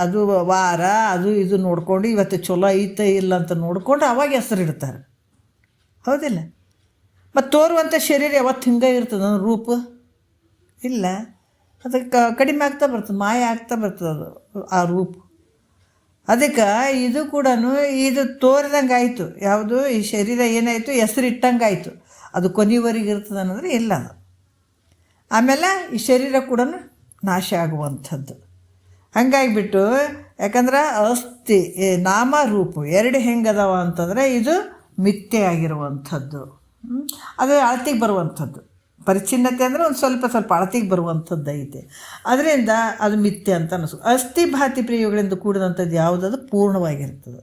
ಅದು ವಾರ, ಅದು ಇದು ನೋಡ್ಕೊಂಡು ಇವತ್ತು ಚಲೋ ಐತೆ ಇಲ್ಲ ಅಂತ ನೋಡಿಕೊಂಡು ಅವಾಗ ಹೆಸ್ರು ಇಡ್ತಾರೆ, ಹೌದಿಲ್ಲ? ಮತ್ತು ತೋರುವಂಥ ಶರೀರ ಯಾವತ್ತು ಹಿಂಗೆ ಇರ್ತದೆ ರೂಪ? ಇಲ್ಲ, ಅದಕ್ಕೆ ಕಡಿಮೆ ಆಗ್ತಾ ಬರ್ತದೆ, ಮಾಯ ಆಗ್ತಾ ಬರ್ತದೆ ಅದು ಆ ರೂಪ. ಅದಕ್ಕೆ ಇದು ಕೂಡ ಇದು ತೋರಿದಂಗೆ ಆಯಿತು, ಯಾವುದು ಈ ಶರೀರ ಏನಾಯಿತು ಹೆಸರು ಇಟ್ಟಂಗೆ ಆಯಿತು, ಅದು ಕೊನೆವರೆಗೆ ಇರ್ತದೆ ಅನ್ನೋದ್ರೆ ಇಲ್ಲ ಅದು. ಆಮೇಲೆ ಈ ಶರೀರ ಕೂಡ ನಾಶ ಆಗುವಂಥದ್ದು. ಹಂಗಾಗಿಬಿಟ್ಟು ಯಾಕಂದ್ರೆ ಅಸ್ಥಿ ನಾಮರೂಪ ಎರಡು ಹೆಂಗದವ ಅಂತಂದರೆ ಇದು ಮಿಥ್ಯೆ ಆಗಿರುವಂಥದ್ದು, ಅದು ಅಳತೆಗೆ ಬರುವಂಥದ್ದು. ಪರಿಚ್ಛಿನ್ನತೆ ಅಂದರೆ ಒಂದು ಸ್ವಲ್ಪ ಅಳತೆಗೆ ಬರುವಂಥದ್ದು ಐತೆ, ಅದರಿಂದ ಅದು ಮಿಥ್ಯೆ ಅಂತ ಅನ್ನಿಸು. ಅಸ್ಥಿ ಭಾತಿ ಪ್ರಿಯಗಳಿಂದ ಕೂಡಿದಂಥದ್ದು ಯಾವುದದು ಪೂರ್ಣವಾಗಿರ್ತದೆ.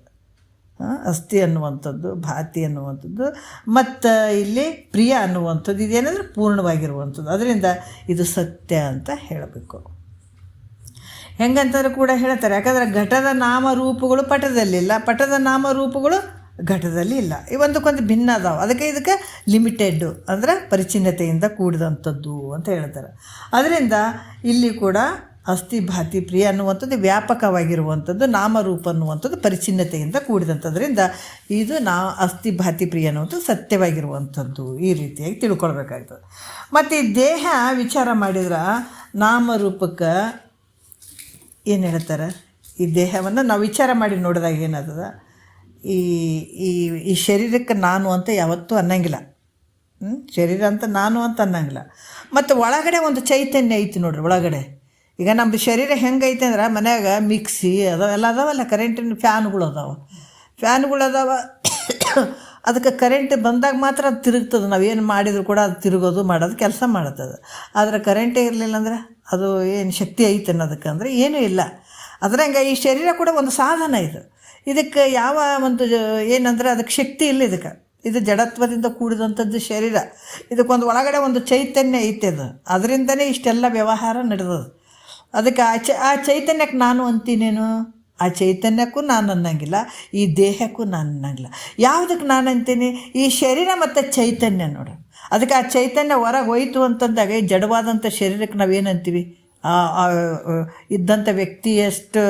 ಅಸ್ಥಿ ಅನ್ನುವಂಥದ್ದು, ಭಾತಿ ಅನ್ನುವಂಥದ್ದು, ಮತ್ತು ಇಲ್ಲಿ ಪ್ರಿಯ ಅನ್ನುವಂಥದ್ದು ಇದೇನೆಂದರೆ ಪೂರ್ಣವಾಗಿರುವಂಥದ್ದು. ಅದರಿಂದ ಇದು ಸತ್ಯ ಅಂತ ಹೇಳಬೇಕು. ಹೆಂಗಂತಂದ್ರೆ ಕೂಡ ಹೇಳ್ತಾರೆ, ಯಾಕಂದರೆ ಘಟದ ನಾಮರೂಪಗಳು ಪಟದಲ್ಲಿಲ್ಲ, ಪಟದ ನಾಮರೂಪಗಳು ಘಟದಲ್ಲಿ ಇಲ್ಲ, ಇವೊಂದಕ್ಕೊಂದು ಭಿನ್ನ ಅದಾವೆ. ಅದಕ್ಕೆ ಇದಕ್ಕೆ ಲಿಮಿಟೆಡ್ಡು ಅಂದರೆ ಪರಿಚ್ಛಿನ್ನತೆಯಿಂದ ಕೂಡಿದಂಥದ್ದು ಅಂತ ಹೇಳ್ತಾರೆ. ಅದರಿಂದ ಇಲ್ಲಿ ಕೂಡ ಅಸ್ಥಿ ಭಾತಿ ಪ್ರಿಯ ಅನ್ನುವಂಥದ್ದು ವ್ಯಾಪಕವಾಗಿರುವಂಥದ್ದು, ನಾಮರೂಪ ಅನ್ನುವಂಥದ್ದು ಪರಿಚ್ಛಿನ್ನತೆಯಿಂದ ಕೂಡಿದಂಥದ್ರಿಂದ ಇದು ಅಸ್ಥಿ ಭಾತಿ ಪ್ರಿಯ ಅನ್ನುವಂಥದ್ದು ಸತ್ಯವಾಗಿರುವಂಥದ್ದು. ಈ ರೀತಿಯಾಗಿ ತಿಳ್ಕೊಳ್ಬೇಕಾಗ್ತದೆ. ಮತ್ತು ಈ ದೇಹ ವಿಚಾರ ಮಾಡಿದ್ರೆ ನಾಮರೂಪಕ್ಕೆ ಏನು ಹೇಳ್ತಾರೆ, ಈ ದೇಹವನ್ನು ನಾವು ವಿಚಾರ ಮಾಡಿ ನೋಡಿದಾಗ ಏನದ, ಈ ಈ ಈ ಶರೀರಕ್ಕೆ ನಾನು ಅಂತ ಯಾವತ್ತೂ ಅನ್ನಂಗಿಲ್ಲ. ಶರೀರ ಅಂತ ನಾನು ಅಂತ ಅನ್ನಂಗಿಲ್ಲ. ಮತ್ತು ಒಳಗಡೆ ಒಂದು ಚೈತನ್ಯ ಐತಿ ನೋಡ್ರಿ ಒಳಗಡೆ. ಈಗ ನಮ್ಮದು ಶರೀರ ಹೆಂಗೈತೆ ಅಂದ್ರೆ ಮನ್ಯಾಗ ಮಿಕ್ಸಿ ಅದಾವೆಲ್ಲ ಅದಾವಲ್ಲ, ಕರೆಂಟಿನ ಫ್ಯಾನ್ಗಳು ಅದಾವ ಅದಕ್ಕೆ ಕರೆಂಟ್ ಬಂದಾಗ ಮಾತ್ರ ಅದು ತಿರುಗ್ತದೆ. ನಾವೇನು ಮಾಡಿದರೂ ಕೂಡ ಅದು ತಿರುಗೋದು ಮಾಡೋದು ಕೆಲಸ ಮಾಡುತ್ತದೆ. ಆದರೆ ಕರೆಂಟೇ ಇರಲಿಲ್ಲ ಅಂದ್ರೆ ಅದು ಏನು ಶಕ್ತಿ ಐತೆ ಅನ್ನೋದಕ್ಕೆ ಅಂದರೆ ಏನೂ ಇಲ್ಲ. ಅದ್ರಂಗೆ ಈ ಶರೀರ ಕೂಡ ಒಂದು ಸಾಧನ. ಇದಕ್ಕೆ ಯಾವ ಒಂದು ಏನಂದ್ರೆ ಅದಕ್ಕೆ ಶಕ್ತಿ ಇಲ್ಲ. ಇದು ಜಡತ್ವದಿಂದ ಕೂಡಿದಂಥದ್ದು ಶರೀರ. ಇದಕ್ಕೊಂದು ಒಳಗಡೆ ಒಂದು ಚೈತನ್ಯ ಐತೆ. ಅದರಿಂದನೇ ಇಷ್ಟೆಲ್ಲ ವ್ಯವಹಾರ ನಡೆದದು. ಅದಕ್ಕೆ ಆ ಚೈತನ್ಯಕ್ಕೆ ನಾನು ಅಂತೀನೇನು, ಆ ಚೈತನ್ಯಕ್ಕೂ ನಾನು ಅನ್ನಂಗಿಲ್ಲ, ಈ ದೇಹಕ್ಕೂ ನಾನು ಅನ್ನಂಗಿಲ್ಲ. ಯಾವುದಕ್ಕೆ ನಾನು ಅಂತೀನಿ, ಈ ಶರೀರ ಮತ್ತು ಚೈತನ್ಯ ನೋಡು. ಅದಕ್ಕೆ ಆ ಚೈತನ್ಯ ಹೊರಗೆ ಹೋಯ್ತು ಅಂತಂದಾಗ ಈ ಜಡವಾದಂಥ ಶರೀರಕ್ಕೆ ನಾವೇನಂತೀವಿ, ಇದ್ದಂಥ ವ್ಯಕ್ತಿ ಎಷ್ಟು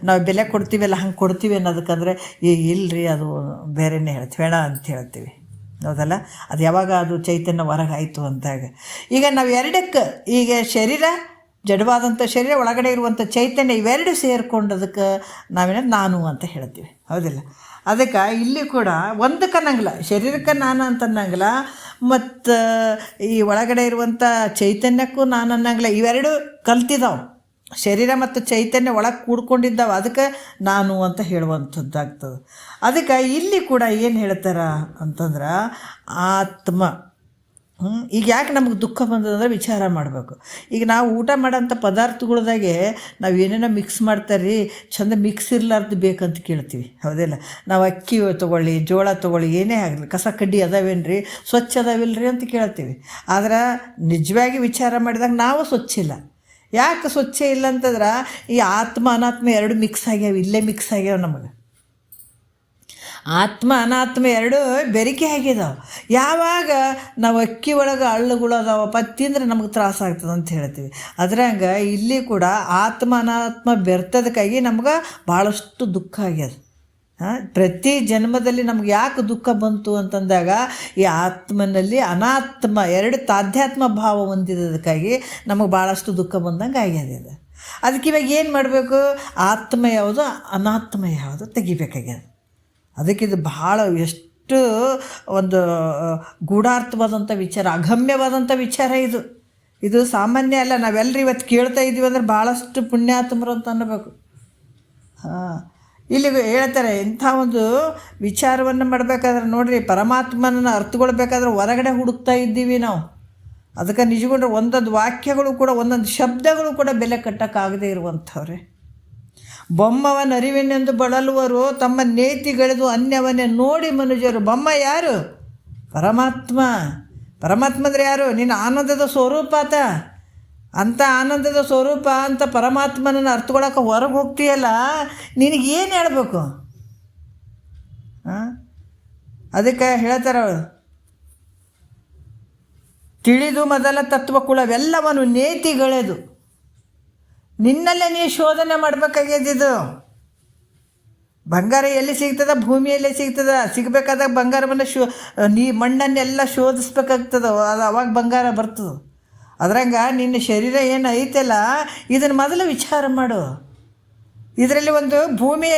ನಾವು ಬೆಲೆ ಕೊಡ್ತೀವಲ್ಲ ಹಂಗೆ ಕೊಡ್ತೀವಿ ಅನ್ನೋದಕ್ಕಂದರೆ ಇಲ್ಲರಿ ಅದು ಬೇರೆಯೇ ಹೇಳ್ತೀವಿ, ಬೇಡ ಅಂತ ಹೇಳ್ತೀವಿ. ಹೌದಲ್ಲ? ಅದು ಯಾವಾಗ ಅದು ಚೈತನ್ಯ ಹೊರಗೆ ಆಯಿತು ಅಂದಾಗ. ಈಗ ನಾವು ಎರಡಕ್ಕೆ, ಈಗ ಶರೀರ ಜಡವಾದಂಥ ಶರೀರ, ಒಳಗಡೆ ಇರುವಂಥ ಚೈತನ್ಯ, ಇವೆರಡು ಸೇರಿಕೊಂಡದಕ್ಕೆ ನಾನು ಅಂತ ಹೇಳ್ತೀವಿ. ಹೌದಿಲ್ಲ? ಅದಕ್ಕೆ ಇಲ್ಲಿ ಕೂಡ ಒಂದಕ್ಕೆ ಅನ್ನಂಗಿಲ್ಲ, ಶರೀರಕ್ಕೆ ನಾನು ಅಂತ ಅನ್ನಂಗಿಲ್ಲ, ಮತ್ತು ಈ ಒಳಗಡೆ ಇರುವಂಥ ಚೈತನ್ಯಕ್ಕೂ ನಾನು ಅನ್ನಂಗಿಲ್ಲ. ಇವೆರಡು ಕಲ್ತಿದ್ದಾವೆ, ಶರೀರ ಮತ್ತು ಚೈತನ್ಯ ಒಳಗೆ ಕೂಡ್ಕೊಂಡಿದ್ದಾವೆ. ಅದಕ್ಕೆ ನಾನು ಅಂತ ಹೇಳುವಂಥದ್ದಾಗ್ತದೆ. ಅದಕ್ಕೆ ಇಲ್ಲಿ ಕೂಡ ಏನು ಹೇಳ್ತಾರೆ ಅಂತಂದ್ರೆ, ಆತ್ಮ. ಈಗ ಯಾಕೆ ನಮಗೆ ದುಃಖ ಬಂದದಂದ್ರೆ ವಿಚಾರ ಮಾಡಬೇಕು. ಈಗ ನಾವು ಊಟ ಮಾಡೋಂಥ ಪದಾರ್ಥಗಳದಾಗೆ ನಾವು ಏನೇನೋ ಮಿಕ್ಸ್ ಮಾಡ್ತಾರೆ, ಚಂದ ಮಿಕ್ಸ್ ಇರಲಾರ್ದು ಬೇಕಂತ ಕೇಳ್ತೀವಿ. ಹೌದಿಲ್ಲ? ನಾವು ಅಕ್ಕಿ ತೊಗೊಳ್ಳಿ, ಜೋಳ ತೊಗೊಳ್ಳಿ, ಏನೇ ಆಗಲಿ, ಕಸ ಕಡ್ಡಿ ಅದಾವೇನ್ರಿ, ಸ್ವಚ್ಛ ಅದಾವಿಲ್ರಿ ಅಂತ ಕೇಳ್ತೀವಿ. ಆದ್ರೆ ನಿಜವಾಗಿ ವಿಚಾರ ಮಾಡಿದಾಗ ನಾವು ಸ್ವಚ್ಛ ಇಲ್ಲ. ಯಾಕೆ ಸ್ವಚ್ಛ ಇಲ್ಲ ಅಂತಂದ್ರೆ ಈ ಆತ್ಮ ಅನಾತ್ಮ ಎರಡು ಮಿಕ್ಸ್ ಆಗ್ಯಾವ, ಇಲ್ಲೇ ಮಿಕ್ಸ್ ಆಗ್ಯಾವ. ನಮಗೆ ಆತ್ಮ ಅನಾತ್ಮ ಎರಡು ಬೆರಿಕೆ ಆಗಿದಾವೆ. ಯಾವಾಗ ನಾವು ಅಕ್ಕಿ ಒಳಗೆ ಹಳ್ಳುಗಳು ಅದಾವಪ್ಪ ತಿಂದ್ರೆ ನಮಗೆ ತ್ರಾಸ ಆಗ್ತದೆ ಅಂತ ಹೇಳ್ತೀವಿ. ಅದ್ರಂಗೆ ಇಲ್ಲಿ ಕೂಡ ಆತ್ಮ ಅನಾತ್ಮ ಬೆರ್ತದಕ್ಕಾಗಿ ನಮ್ಗೆ ಭಾಳಷ್ಟು ದುಃಖ ಆಗ್ಯದ. ಪ್ರತಿ ಜನ್ಮದಲ್ಲಿ ನಮ್ಗೆ ಯಾಕೆ ದುಃಖ ಬಂತು ಅಂತಂದಾಗ ಈ ಆತ್ಮನಲ್ಲಿ ಅನಾತ್ಮ ಎರಡು ತಾಧ್ಯಾತ್ಮ ಭಾವ ಹೊಂದಿದ್ದಕ್ಕಾಗಿ ನಮಗೆ ಭಾಳಷ್ಟು ದುಃಖ ಬಂದಂಗೆ ಆಗ್ಯದ. ಅದಕ್ಕೆ ಇವಾಗ ಏನು ಮಾಡಬೇಕು, ಆತ್ಮ ಯಾವುದು ಅನಾತ್ಮ ಯಾವುದು ತೆಗಿಬೇಕಾಗ್ಯದ. ಅದಕ್ಕಿದು ಭಾಳ ಎಷ್ಟು ಒಂದು ಗೂಢಾರ್ಥವಾದಂಥ ವಿಚಾರ, ಅಗಮ್ಯವಾದಂಥ ವಿಚಾರ ಇದು ಸಾಮಾನ್ಯ ಅಲ್ಲ. ನಾವೆಲ್ಲರೂ ಇವತ್ತು ಕೇಳ್ತಾ ಇದ್ದೀವಿ ಅಂದ್ರೆ ಭಾಳಷ್ಟು ಪುಣ್ಯಾತ್ಮರು ಅಂತ ಅನ್ನಬೇಕು. ಇಲ್ಲಿ ಹೇಳ್ತಾರೆ, ಇಂಥ ಒಂದು ವಿಚಾರವನ್ನು ಮಾಡಬೇಕಾದ್ರೆ ನೋಡಿರಿ, ಪರಮಾತ್ಮನ ಅರ್ಥಗೊಳ್ಬೇಕಾದ್ರೆ ಹೊರಗಡೆ ಹುಡುಕ್ತಾ ಇದ್ದೀವಿ ನಾವು. ಅದಕ್ಕೆ ನಿಜಗೊಂಡ್ರೆ ಒಂದೊಂದು ವಾಕ್ಯಗಳು ಕೂಡ, ಒಂದೊಂದು ಶಬ್ದಗಳು ಕೂಡ ಬೆಲೆ ಕಟ್ಟೋಕ್ಕಾಗದೇ ಇರುವಂಥವ್ರೆ. ಬೊಮ್ಮವನ ಅರಿವಿನೆಂದು ಬಳಲುವರು, ತಮ್ಮ ನೇತಿಗೆಳೆದು ಅನ್ಯವನ್ನೇ ನೋಡಿ ಮನುಜರು. ಬೊಮ್ಮ ಯಾರು? ಪರಮಾತ್ಮ. ಪರಮಾತ್ಮ ಅಂದರೆ ಯಾರು? ನಿನ್ನ ಆನಂದದ ಸ್ವರೂಪ ಆತ. ಅಂಥ ಆನಂದದ ಸ್ವರೂಪ ಅಂತ ಪರಮಾತ್ಮನನ್ನು ಅರ್ಥಕೊಳಕ್ಕೆ ಹೊರಗೆ ಹೋಗ್ತೀಯಲ್ಲ, ನಿನಗೇನು ಹೇಳಬೇಕು? ಅದಕ್ಕೆ ಹೇಳ್ತಾರೆ, ತಿಳಿದು ಮೊದಲ ತತ್ವಕುಳವೆಲ್ಲವನು ನೇತಿಗಳೆದು. ನಿನ್ನಲ್ಲೇ ನೀ ಶೋಧನೆ ಮಾಡಬೇಕಾಗ್ಯದಿದು. ಬಂಗಾರ ಎಲ್ಲಿ ಸಿಗ್ತದ? ಭೂಮಿಯಲ್ಲೇ ಸಿಗ್ತದ. ಸಿಗಬೇಕಾದಾಗ ಬಂಗಾರವನ್ನು ಮಣ್ಣನ್ನೆಲ್ಲ ಶೋಧಿಸ್ಬೇಕಾಗ್ತದೆ, ಅದು ಅವಾಗ ಬಂಗಾರ ಬರ್ತದೆ. ಅದ್ರಂಗೆ ನಿನ್ನ ಶರೀರ ಏನು ಐತಲ್ಲ, ಇದನ್ನು ಮೊದಲು ವಿಚಾರ ಮಾಡು. ಇದರಲ್ಲಿ ಒಂದು ಭೂಮಿ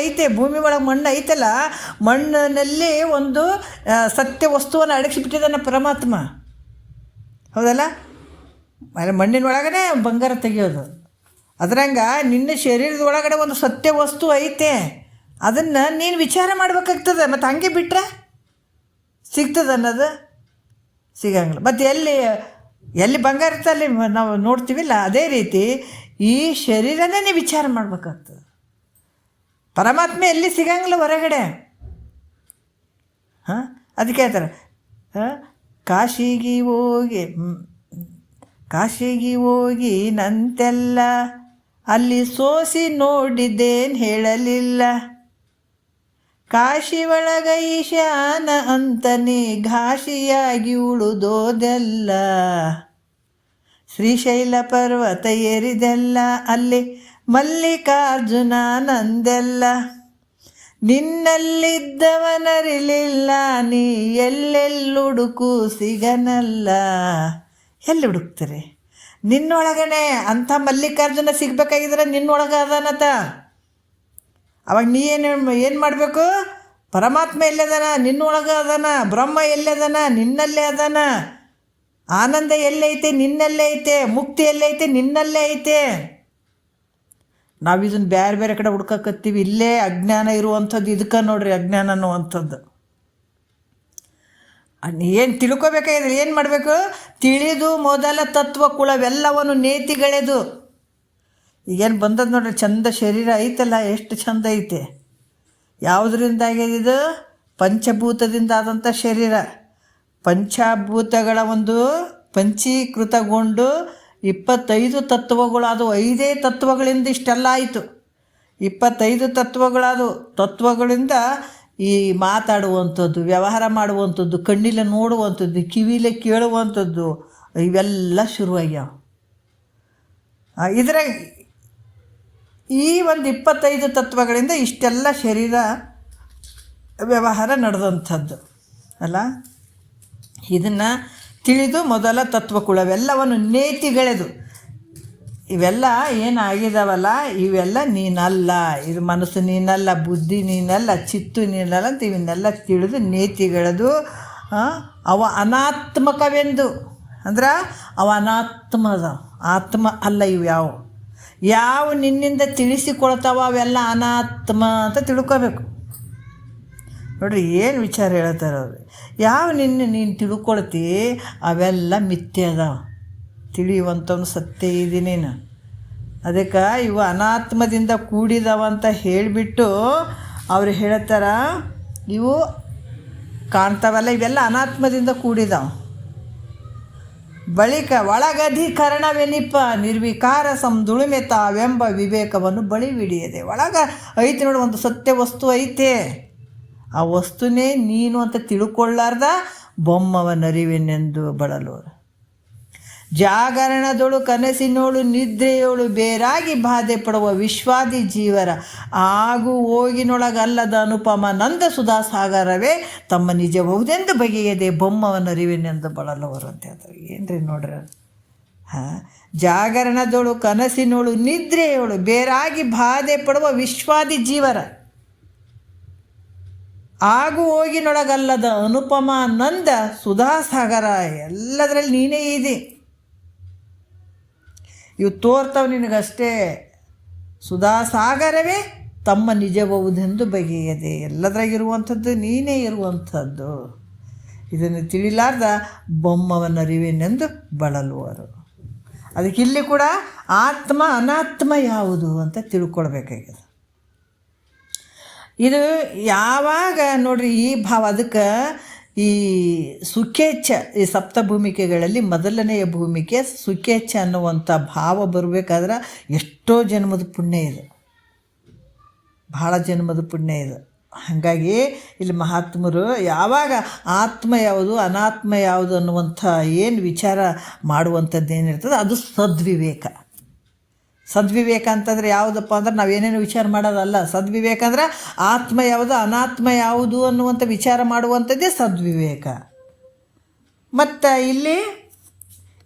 ಐತೆ, ಭೂಮಿ ಒಳಗೆ ಮಣ್ಣು ಐತಲ್ಲ, ಮಣ್ಣಿನಲ್ಲಿ ಒಂದು ಸತ್ಯ ವಸ್ತುವನ್ನು ಅಡಗಿಸಿಬಿಟ್ಟಿದ್ದಾನೆ ಪರಮಾತ್ಮ. ಹೌದಲ್ಲ? ಮಣ್ಣಿನ ಒಳಗಡೆ ಬಂಗಾರ ತೆಗೆಯೋದು. ಅದ್ರಂಗೆ ನಿನ್ನ ಶರೀರದ ಒಳಗಡೆ ಒಂದು ಸತ್ಯ ವಸ್ತು ಐತೆ, ಅದನ್ನು ನೀನು ವಿಚಾರ ಮಾಡಬೇಕಾಗ್ತದೆ. ಮತ್ತು ಹಂಗೆ ಬಿಟ್ಟರೆ ಸಿಗ್ತದೆ ಅನ್ನೋದು ಸಿಗಂಗಿಲ್ಲ. ಮತ್ತು ಎಲ್ಲಿ ಬಂಗಾರ ಇರ್ತಲ್ಲಿ ನಾವು ನೋಡ್ತೀವಿಲ್ಲ, ಅದೇ ರೀತಿ ಈ ಶರೀರನೇ ನೀವು ವಿಚಾರ ಮಾಡಬೇಕಾಗ್ತದೆ. ಪರಮಾತ್ಮ ಎಲ್ಲಿ ಸಿಗಂಗಿಲ್ಲ ಹೊರಗಡೆ. ಅದಕ್ಕೆ ಹೇಳ್ತಾರೆ, ಕಾಶಿಗೆ ಹೋಗಿ ನಂತೆಲ್ಲ ಅಲ್ಲಿ ಸೋಸಿ ನೋಡಿದ್ದೇನು ಹೇಳಲಿಲ್ಲ. ಕಾಶಿ ಒಳಗ ಈಶಾನ ಅಂತನೇ ಘಾಷಿಯಾಗಿ ಉಳುದೋದೆಲ್ಲ. ಶ್ರೀಶೈಲ ಪರ್ವತ ಏರಿದೆಲ್ಲ ಅಲ್ಲಿ ಮಲ್ಲಿಕಾರ್ಜುನ ನಂದೆಲ್ಲ. ನಿನ್ನಲ್ಲಿದ್ದವನರಿಲಿಲ್ಲ ನೀ ಎಲ್ಲೆಲ್ಲುಡುಕು ಸಿಗನಲ್ಲ. ಎಲ್ಲಿ ಹುಡುಕ್ತಾರೆ? ನಿನ್ನೊಳಗನೆ ಅಂಥ ಮಲ್ಲಿಕಾರ್ಜುನ ಸಿಗ್ಬೇಕಾಗಿದ್ರೆ ನಿನ್ನೊಳಗೆ ಅದಾನತ. ಅವಾಗ ನೀ ಏನು ಮಾಡಬೇಕು? ಪರಮಾತ್ಮ ಎಲ್ಲದಾನ? ನಿನ್ನೊಳಗೆ ಅದಾನ. ಬ್ರಹ್ಮ ಎಲ್ಲದಾನ? ನಿನ್ನಲ್ಲೇ ಅದಾನ. ಆನಂದ ಎಲ್ಲೈತೆ? ನಿನ್ನಲ್ಲೇ ಐತೆ. ಮುಕ್ತಿ ಎಲ್ಲೈತೆ? ನಿನ್ನಲ್ಲೇ ಐತೆ. ನಾವು ಇದನ್ನು ಬೇರೆ ಬೇರೆ ಕಡೆ ಹುಡ್ಕಕತ್ತೀವಿ. ಇಲ್ಲೇ ಅಜ್ಞಾನ ಇರುವಂಥದ್ದು. ಇದಕ್ಕೆ ನೋಡ್ರಿ ಅಜ್ಞಾನ ಅನ್ನುವಂಥದ್ದು. ಏನು ತಿಳ್ಕೊಬೇಕಾಗಿದ್ರೆ ಏನು ಮಾಡಬೇಕು? ತಿಳಿದು ಮೊದಲ ತತ್ವ ಕುಳವೆಲ್ಲವನ್ನು ನೇತಿಗಳೆದು. ಈಗೇನು ಬಂದದ್ದು ನೋಡ್ರಿ, ಚಂದ ಶರೀರ ಐತಲ್ಲ, ಎಷ್ಟು ಚಂದ ಐತೆ. ಯಾವುದರಿಂದ ಆಗ್ಯದಿದು? ಪಂಚಭೂತದಿಂದ ಆದಂಥ ಶರೀರ. ಪಂಚಭೂತಗಳ ಒಂದು ಪಂಚೀಕೃತಗೊಂಡು 25 ತತ್ವಗಳು. ಅದು 5 ತತ್ವಗಳಿಂದ ಇಷ್ಟೆಲ್ಲ ಆಯಿತು. 25 ತತ್ವಗಳದು. ತತ್ವಗಳಿಂದ ಈ ಮಾತಾಡುವಂಥದ್ದು, ವ್ಯವಹಾರ ಮಾಡುವಂಥದ್ದು, ಕಣ್ಣಿಲೆ ನೋಡುವಂಥದ್ದು, ಕಿವಿಲೆ ಕೇಳುವಂಥದ್ದು, ಇವೆಲ್ಲ ಶುರುವಾಗ್ಯಾವ. ಇದರ ಈ ಒಂದು 25 ತತ್ವಗಳಿಂದ ಇಷ್ಟೆಲ್ಲ ಶರೀರ ವ್ಯವಹಾರ ನಡೆದಂಥದ್ದು ಅಲ್ಲ. ಇದನ್ನು ತಿಳಿದು ಮೊದಲ ತತ್ವಕುಳವೆಲ್ಲವನ್ನು ನೇತಿಗಳೆದು. ಇವೆಲ್ಲ ಏನಾಗಿದಾವಲ್ಲ, ಇವೆಲ್ಲ ನೀನಲ್ಲ. ಇದು ಮನಸ್ಸು ನೀನಲ್ಲ, ಬುದ್ಧಿ ನೀನಲ್ಲ, ಚಿತ್ತು ನೀನಲ್ಲ ಅಂತ ಇವನ್ನೆಲ್ಲ ತಿಳಿದು ನೇತಿಗಳೆದು ಅವ ಅನಾತ್ಮಕವೆಂದು. ಅಂದ್ರೆ ಅವ ಅನಾತ್ಮದ, ಆತ್ಮ ಅಲ್ಲ. ಇವು ಯಾವ ನಿನ್ನಿಂದ ತಿಳಿಸಿಕೊಳ್ತಾವ ಅವೆಲ್ಲ ಅನಾತ್ಮ ಅಂತ ತಿಳ್ಕೋಬೇಕು. ನೋಡ್ರಿ ಏನು ವಿಚಾರ ಹೇಳ್ತಾರೆ ಅವರು. ಯಾವ ನೀನು ತಿಳ್ಕೊಳ್ತಿ ಅವೆಲ್ಲ ಮಿಥ್ಯೆ ಅದಾವ. ತಿಳಿಯುವಂಥವನು ಸತ್ಯ ಇದ್ದೀನಿ ನೀನು. ಅದಕ್ಕೆ ಇವು ಅನಾತ್ಮದಿಂದ ಕೂಡಿದವಂತ ಹೇಳಿಬಿಟ್ಟು ಅವ್ರು ಹೇಳ್ತಾರ, ಇವು ಕಾಣ್ತಾವಲ್ಲ ಇವೆಲ್ಲ ಅನಾತ್ಮದಿಂದ ಕೂಡಿದಾವ. ಬಳಿಕ ಒಳಗಧಿಕರಣವೆನಿಪ ನಿರ್ವಿಕಾರ ಸಂದುಳುಮೆ ತಾವೆಂಬ ವಿವೇಕವನ್ನು ಬಳಿವಿಡಿಯದೆ. ಒಳಗೆ ಐತೆ ನೋಡಿ, ಒಂದು ಸತ್ಯ ವಸ್ತು ಐತೆ. ಆ ವಸ್ತುನೇ ನೀನು ಅಂತ ತಿಳ್ಕೊಳ್ಳಾರ್ದ ಬೊಮ್ಮವನರಿವೆನೆಂದು ಬಳಲೋರು. ಜಾಗರಣದೊಳು ಕನಸಿನೋಳು ನಿದ್ರೆಯೋಳು ಬೇರಾಗಿ ಬಾಧೆ ಪಡುವ ವಿಶ್ವಾದಿ ಜೀವರ ಆಗು ಹೋಗಿನೊಳಗಲ್ಲದ ಅನುಪಮ ನಂದ ಸುಧಾಸಾಗರವೇ ತಮ್ಮ ನಿಜಬಹುದೆಂದು ಬಗೆಯದೆ ಬೊಮ್ಮವನರಿವೆನೆಂದು ಬಳಲವರು ಅಂತ ಹೇಳ್ತಾರೆ. ಏನ್ರಿ ನೋಡ್ರಿ. ಜಾಗರಣದೊಳು ಕನಸಿನೋಳು ನಿದ್ರೆಯೋಳು ಬೇರಾಗಿ ಬಾಧೆ ಪಡುವ ವಿಶ್ವಾದಿ ಜೀವರ ಆಗು ಹೋಗಿನೊಳಗಲ್ಲದ ಅನುಪಮ ನಂದ ಸುಧಾಸಾಗರ. ಎಲ್ಲದರಲ್ಲಿ ನೀನೇ ಇದೆ. ಇವು ತೋರ್ತಾವೆ ನಿನಗಷ್ಟೇ. ಸುಧಾಸಾಗರವೇ ತಮ್ಮ ನಿಜಬಹುದೆಂದು ಬಗೆಯದೆ. ಎಲ್ಲದ್ರಾಗಿರುವಂಥದ್ದು ನೀನೇ ಇರುವಂಥದ್ದು. ಇದನ್ನು ತಿಳಿಲಾರ್ದ ಬೊಮ್ಮವನರಿವೆನೆಂದು ಬಳಲುವರು. ಅದಕ್ಕೆ ಇಲ್ಲಿ ಕೂಡ ಆತ್ಮ ಅನಾತ್ಮ ಯಾವುದು ಅಂತ ತಿಳ್ಕೊಳ್ಬೇಕಾಗಿದೆ. ಇದು ಯಾವಾಗ ನೋಡ್ರಿ ಈ ಭಾವ. ಅದಕ್ಕೆ ಈ ಸುಖೇಚ್ಛ, ಈ ಸಪ್ತಭೂಮಿಕೆಗಳಲ್ಲಿ ಮೊದಲನೆಯ ಭೂಮಿಕೆ ಸುಖೇಚ್ಛ ಅನ್ನುವಂಥ ಭಾವ ಬರಬೇಕಾದ್ರೆ ಎಷ್ಟೋ ಜನ್ಮದ ಪುಣ್ಯ ಇದೆ, ಭಾಳ ಜನ್ಮದ ಪುಣ್ಯ ಇದೆ. ಹಾಗಾಗಿ ಇಲ್ಲಿ ಮಹಾತ್ಮರು ಯಾವಾಗ ಆತ್ಮ ಯಾವುದು ಅನಾತ್ಮ ಯಾವುದು ಅನ್ನುವಂಥ ಏನು ವಿಚಾರ ಮಾಡುವಂಥದ್ದು ಏನಿರ್ತದೆ ಅದು ಸದ್ವಿವೇಕ. ಸದ್ವಿವೇಕ ಅಂತಂದರೆ ಯಾವುದಪ್ಪ ಅಂದ್ರೆ ನಾವೇನೇನು ವಿಚಾರ ಮಾಡೋದಲ್ಲ. ಸದ್ವಿವೇಕ ಅಂದ್ರೆ ಆತ್ಮ ಯಾವುದು ಅನಾತ್ಮ ಯಾವುದು ಅನ್ನುವಂಥ ವಿಚಾರ ಮಾಡುವಂಥದ್ದೇ ಸದ್ವಿವೇಕ. ಮತ್ತು ಇಲ್ಲಿ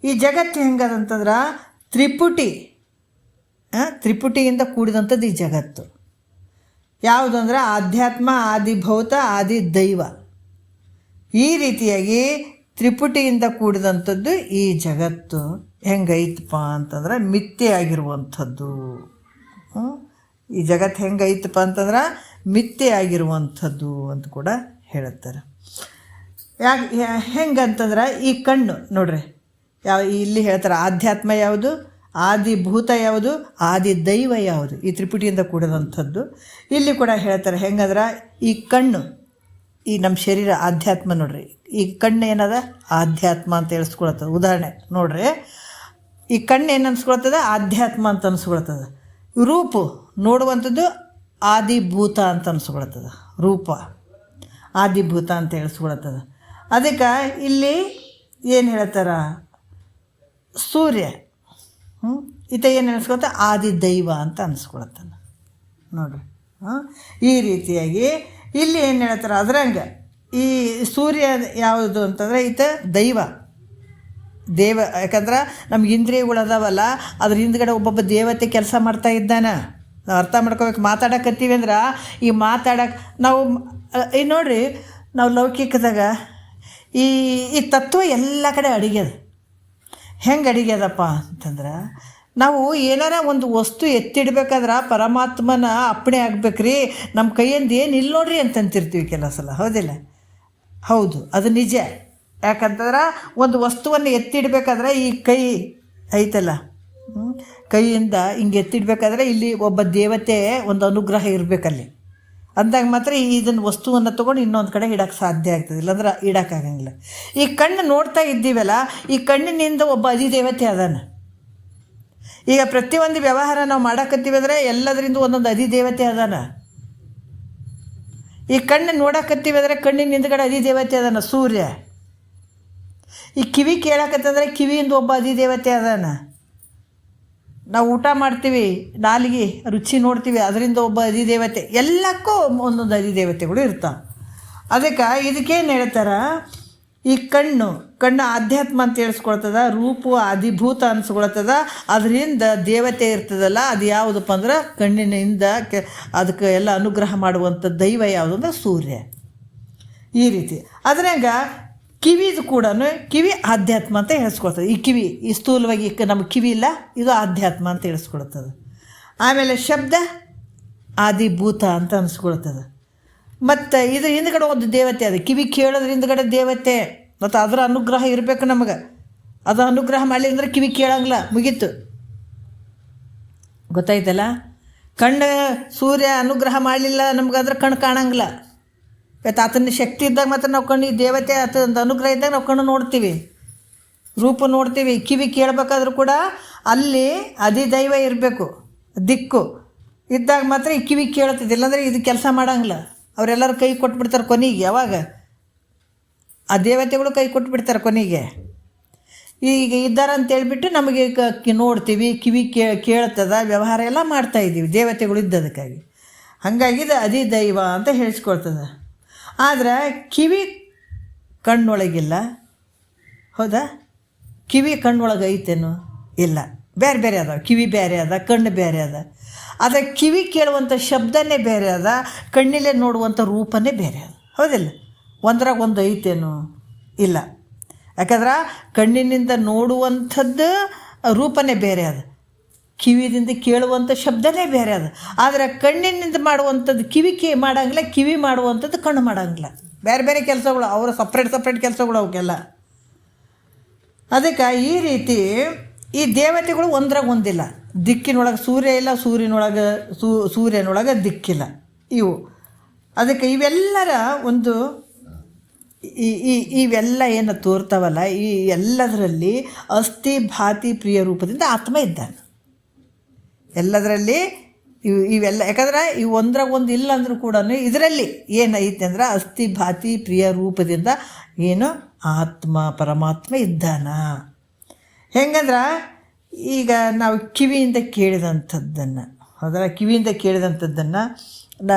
ಈ ಜಗತ್ತು ಹೆಂಗದಂತಂದ್ರೆ ತ್ರಿಪುಟಿಯಿಂದ ಕೂಡಿದಂಥದ್ದು ಈ ಜಗತ್ತು. ಯಾವುದಂದ್ರೆ ಆಧ್ಯಾತ್ಮ, ಆದಿಭೌತ, ಆದಿ ದೈವ. ಈ ರೀತಿಯಾಗಿ ತ್ರಿಪುಟಿಯಿಂದ ಕೂಡಿದಂಥದ್ದು ಈ ಜಗತ್ತು. ಹೆಂಗೈತಪ್ಪ ಅಂತಂದ್ರೆ ಮಿಥ್ಯೆ ಆಗಿರುವಂಥದ್ದು. ಈ ಜಗತ್ತು ಹೆಂಗೈತಪ್ಪ ಅಂತಂದ್ರೆ ಮಿಥ್ಯೆ ಆಗಿರುವಂಥದ್ದು ಅಂತ ಕೂಡ ಹೇಳುತ್ತಾರೆ. ಹೆಂಗಂತಂದ್ರೆ ಈ ಕಣ್ಣು ನೋಡ್ರಿ, ಇಲ್ಲಿ ಹೇಳ್ತಾರೆ ಆಧ್ಯಾತ್ಮ ಯಾವುದು, ಆದಿಭೂತ ಯಾವುದು, ಆದಿ ದೈವ ಯಾವುದು, ಈ ತ್ರಿಪುಟಿಯಿಂದ ಕೂಡಿದಂಥದ್ದು. ಇಲ್ಲಿ ಕೂಡ ಹೇಳ್ತಾರೆ ಹೆಂಗಂದ್ರೆ ಈ ಕಣ್ಣು, ಈ ನಮ್ಮ ಶರೀರ ಆಧ್ಯಾತ್ಮ ನೋಡ್ರಿ. ಈ ಕಣ್ಣು ಏನದ ಆಧ್ಯಾತ್ಮ ಅಂತ ಹೇಳಿಸ್ಕೊಳ್ತದೆ. ಉದಾಹರಣೆ ನೋಡ್ರಿ, ಈ ಕಣ್ಣು ಏನು ಅನ್ಸ್ಕೊಳ್ತದೆ ಆಧ್ಯಾತ್ಮ ಅಂತ ಅನ್ಸ್ಕೊಳ್ತದೆ. ರೂಪು ನೋಡುವಂಥದ್ದು ಆದಿಭೂತ ಅಂತ ಅನ್ಸ್ಕೊಳ್ತದೆ. ರೂಪ ಆದಿಭೂತ ಅಂತ ಹೇಳಿಸ್ಕೊಳ್ತದೆ. ಅದಕ್ಕೆ ಇಲ್ಲಿ ಏನು ಹೇಳ್ತಾರೆ, ಸೂರ್ಯ ಈತ ಏನು ಅನಿಸ್ಕೊಳ್ತ ಆದಿದೈವ ಅಂತ ಅನಿಸ್ಕೊಳತ್ತಾನೆ ನೋಡ್ರಿ. ಈ ರೀತಿಯಾಗಿ ಇಲ್ಲಿ ಏನು ಹೇಳ್ತಾರೆ, ಅದ್ರಂಗೆ ಈ ಸೂರ್ಯ ಯಾವುದು ಅಂತಂದರೆ ಈತ ದೈವ. ಯಾಕಂದ್ರೆ ನಮ್ಗೆ ಇಂದ್ರಿಯಗಳು ಅದಾವಲ್ಲ, ಅದ್ರ ಹಿಂದ್ಗಡೆ ಒಬ್ಬೊಬ್ಬ ದೇವತೆ ಕೆಲಸ ಮಾಡ್ತಾ ಇದ್ದಾನೆ. ನಾವು ಅರ್ಥ ಮಾಡ್ಕೋಬೇಕು. ಮಾತಾಡಕತ್ತೀವಿ ಅಂದ್ರೆ ಈ ಮಾತಾಡಕ್ಕೆ ನಾವು ನೋಡಿರಿ, ನಾವು ಲೌಕಿಕದಾಗ ಈ ತತ್ವ ಎಲ್ಲ ಕಡೆ ಅಡಿಗೆದ. ಹೆಂಗೆ ಅಡಿಗೆದಪ್ಪ ಅಂತಂದ್ರೆ, ನಾವು ಏನಾರ ಒಂದು ವಸ್ತು ಎತ್ತಿಡ್ಬೇಕಾದ್ರೆ ಪರಮಾತ್ಮನ ಅಪ್ಪಣೆ ಆಗ್ಬೇಕ್ರಿ, ನಮ್ಮ ಕೈಯಿಂದ ಏನು ಇಲ್ಲ ನೋಡ್ರಿ ಅಂತಂತಿರ್ತೀವಿ ಕೆಲವು ಸಲ, ಹೌದಿಲ್ಲ? ಹೌದು, ಅದು ನಿಜ. ಯಾಕಂತಂದ್ರೆ ಒಂದು ವಸ್ತುವನ್ನು ಎತ್ತಿಡ್ಬೇಕಾದ್ರೆ ಈ ಕೈ ಐತಲ್ಲ, ಕೈಯಿಂದ ಹಿಂಗೆ ಎತ್ತಿಡ್ಬೇಕಾದ್ರೆ ಇಲ್ಲಿ ಒಬ್ಬ ದೇವತೆ ಒಂದು ಅನುಗ್ರಹ ಇರಬೇಕಲ್ಲಿ. ಅಂದಾಗ ಮಾತ್ರ ಇದನ್ನು ವಸ್ತುವನ್ನು ತೊಗೊಂಡು ಇನ್ನೊಂದು ಕಡೆ ಇಡೋಕ್ಕೆ ಸಾಧ್ಯ ಆಗ್ತದೆ, ಇಲ್ಲಾಂದ್ರೆ ಇಡೋಕ್ಕಾಗಂಗಿಲ್ಲ. ಈ ಕಣ್ಣು ನೋಡ್ತಾ ಇದ್ದೀವಲ್ಲ, ಈ ಕಣ್ಣಿನಿಂದ ಒಬ್ಬ ಅಧಿದೇವತೆ ಅದಾನ. ಈಗ ಪ್ರತಿಯೊಂದು ವ್ಯವಹಾರ ನಾವು ಮಾಡಕತ್ತೀವಿ ಅಂದರೆ ಎಲ್ಲದರಿಂದ ಒಂದೊಂದು ಅಧಿದೇವತೆ ಅದಾನ. ಈ ಕಣ್ಣು ನೋಡಕತ್ತೀವಿ ಅಂದರೆ ಕಣ್ಣಿನ ಹಿಂದ್ಗಡೆ ಅಧಿದೇವತೆ ಅದಾನ, ಸೂರ್ಯ. ಈ ಕಿವಿ ಕೇಳಕತ್ತಂದರೆ ಕಿವಿಯಿಂದ ಒಬ್ಬ ಅಧಿದೇವತೆ ಅದಾನ. ನಾವು ಊಟ ಮಾಡ್ತೀವಿ, ನಾಲಿಗೆ ರುಚಿ ನೋಡ್ತೀವಿ, ಅದರಿಂದ ಒಬ್ಬ ಅಧಿದೇವತೆ. ಎಲ್ಲಕ್ಕೂ ಒಂದೊಂದು ಅಧಿದೇವತೆಗಳು ಇರ್ತಾವೆ. ಇದಕ್ಕೇನು ಹೇಳ್ತಾರೆ, ಈ ಕಣ್ಣು ಆಧ್ಯಾತ್ಮ ಅಂತ ಹೇಳಿಸ್ಕೊಳ್ತದ, ರೂಪು ಅಧಿಭೂತ ಅನಿಸ್ಕೊಳ್ತದ. ಅದರಿಂದ ದೇವತೆ ಇರ್ತದಲ್ಲ, ಅದು ಯಾವುದಪ್ಪ ಅಂದ್ರೆ ಕಣ್ಣಿನಿಂದ ಅದಕ್ಕೆ ಎಲ್ಲ ಅನುಗ್ರಹ ಮಾಡುವಂಥ ದೈವ ಯಾವುದು ಅಂದ್ರೆ ಸೂರ್ಯ. ಈ ರೀತಿ ಅದ್ರಾಗ ಕಿವಿದು ಕೂಡ ಕಿವಿ ಆಧ್ಯಾತ್ಮ ಅಂತ ಹೇಳಿಸ್ಕೊಳ್ತದೆ. ಈ ಕಿವಿ ಈ ಸ್ಥೂಲವಾಗಿ ನಮಗೆ ಕಿವಿ ಇಲ್ಲ, ಇದು ಆಧ್ಯಾತ್ಮ ಅಂತ ಹೇಳಿಸ್ಕೊಳ್ತದೆ. ಆಮೇಲೆ ಶಬ್ದ ಆದಿಭೂತ ಅಂತ ಅನಿಸ್ಕೊಳ್ತದೆ. ಮತ್ತು ಇದು ಹಿಂದ್ಗಡೆ ಒಂದು ದೇವತೆ ಅದು, ಕಿವಿ ಕೇಳೋದ್ರ ಹಿಂದ್ಗಡೆ ದೇವತೆ. ಮತ್ತು ಅದರ ಅನುಗ್ರಹ ಇರಬೇಕು ನಮಗೆ. ಅದು ಅನುಗ್ರಹ ಮಾಡಲಿ ಅಂದ್ರೆ ಕಿವಿ ಕೇಳಂಗಿಲ್ಲ, ಮುಗೀತು. ಗೊತ್ತಾಯ್ತಲ್ಲ? ಕಣ್ಣು ಸೂರ್ಯ ಅನುಗ್ರಹ ಮಾಡಲಿಲ್ಲ ನಮ್ಗಾದ್ರೆ ಕಣ್ಣು ಕಾಣಂಗಿಲ್ಲ. ಮತ್ತು ಆತನ ಶಕ್ತಿ ಇದ್ದಾಗ ಮಾತ್ರ ನಾವು ಕಣ್ಣು, ದೇವತೆ ಆತನ ಅನುಗ್ರಹ ಇದ್ದಾಗ ನಾವು ಕಣ್ಣು ನೋಡ್ತೀವಿ, ರೂಪ ನೋಡ್ತೀವಿ. ಕಿವಿ ಕೇಳಬೇಕಾದ್ರೂ ಕೂಡ ಅಲ್ಲಿ ಅಧಿದೈವ ಇರಬೇಕು, ದಿಕ್ಕು ಇದ್ದಾಗ ಮಾತ್ರ ಈ ಕಿವಿ ಕೇಳ್ತದೆ. ಇಲ್ಲಾಂದರೆ ಇದು ಕೆಲಸ ಮಾಡೋಂಗಿಲ್ಲ. ಅವರೆಲ್ಲರೂ ಕೈ ಕೊಟ್ಬಿಡ್ತಾರೆ ಕೊನೆಗೆ. ಯಾವಾಗ ಆ ದೇವತೆಗಳು ಕೈ ಕೊಟ್ಬಿಡ್ತಾರೆ ಕೊನೆಗೆ. ಈಗ ಇದ್ದಾರೆ ಅಂತೇಳ್ಬಿಟ್ಟು ನಮಗೆ ನೋಡ್ತೀವಿ, ಕಿವಿ ಕೇಳ್ತದ, ವ್ಯವಹಾರ ಎಲ್ಲ ಮಾಡ್ತಾಯಿದ್ದೀವಿ ದೇವತೆಗಳು ಇದ್ದದಕ್ಕಾಗಿ. ಹಾಗಾಗಿ ಇದು ಅಧಿದೈವ ಅಂತ ಹೇಳಿಸ್ಕೊಳ್ತದೆ. ಆದರೆ ಕಿವಿ ಕಣ್ಣೊಳಗಿಲ್ಲ, ಹೌದಾ? ಕಿವಿ ಕಣ್ಣೊಳಗೆ ಐತೇನು? ಇಲ್ಲ, ಬೇರೆ ಬೇರೆ ಅದ. ಕಿವಿ ಬೇರೆ ಅದ, ಕಣ್ಣು ಬೇರೆ ಅದ. ಆದರೆ ಕಿವಿ ಕೇಳುವಂಥ ಶಬ್ದನೇ ಬೇರೆ ಅದ, ಕಣ್ಣಿಲೆ ನೋಡುವಂಥ ರೂಪನೇ ಬೇರೆ ಅದ, ಹೌದಿಲ್ಲ? ಒಂದ್ರಾಗ ಒಂದು ಐತೇನು? ಇಲ್ಲ. ಯಾಕಂದ್ರೆ ಕಣ್ಣಿನಿಂದ ನೋಡುವಂಥದ್ದು ರೂಪನೇ ಬೇರೆ ಅದ, ಕಿವಿದಿಂದ ಕೇಳುವಂಥ ಶಬ್ದನೇ ಬೇರೆ ಅದ. ಆದರೆ ಕಣ್ಣಿನಿಂದ ಮಾಡುವಂಥದ್ದು ಕಿವಿ ಮಾಡೋಂಗಿಲ್ಲ, ಕಿವಿ ಮಾಡುವಂಥದ್ದು ಕಣ್ಣು ಮಾಡೋಂಗಿಲ್ಲ. ಬೇರೆ ಬೇರೆ ಕೆಲಸಗಳು, ಅವರ ಸಪ್ರೇಟ್ ಕೆಲಸಗಳು ಅವಕ್ಕೆಲ್ಲ. ಅದಕ್ಕೆ ಈ ರೀತಿ ಈ ದೇವತೆಗಳು ಒಂದ್ರಾಗ ಒಂದಿಲ್ಲ. ದಿಕ್ಕಿನೊಳಗೆ ಸೂರ್ಯ ಇಲ್ಲ, ಸೂರ್ಯನೊಳಗೆ ದಿಕ್ಕಿಲ್ಲ ಇವು. ಅದಕ್ಕೆ ಇವೆಲ್ಲರ ಒಂದು ಇವೆಲ್ಲ ಏನು ತೋರ್ತಾವಲ್ಲ, ಈ ಎಲ್ಲದರಲ್ಲಿ ಅಸ್ಥಿ ಭಾತಿ ಪ್ರಿಯ ರೂಪದಿಂದ ಆತ್ಮ ಇದ್ದಾನೆ ಎಲ್ಲದರಲ್ಲಿ. ಇವೆಲ್ಲ ಯಾಕಂದ್ರೆ ಇವು ಒಂದ್ರಾಗ ಒಂದು ಇಲ್ಲ ಅಂದರೂ ಕೂಡ ಇದರಲ್ಲಿ ಏನೈತೆ ಅಂದ್ರೆ ಅಸ್ಥಿ ಭಾತಿ ಪ್ರಿಯ ರೂಪದಿಂದ ಏನು ಆತ್ಮ ಪರಮಾತ್ಮ ಇದ್ದಾನ. ಹೆಂಗಂದ್ರೆ ಈಗ ನಾವು ಕಿವಿಯಿಂದ ಕೇಳಿದಂಥದ್ದನ್ನು, ಅದರ ಕಿವಿಯಿಂದ ಕೇಳಿದಂಥದ್ದನ್ನು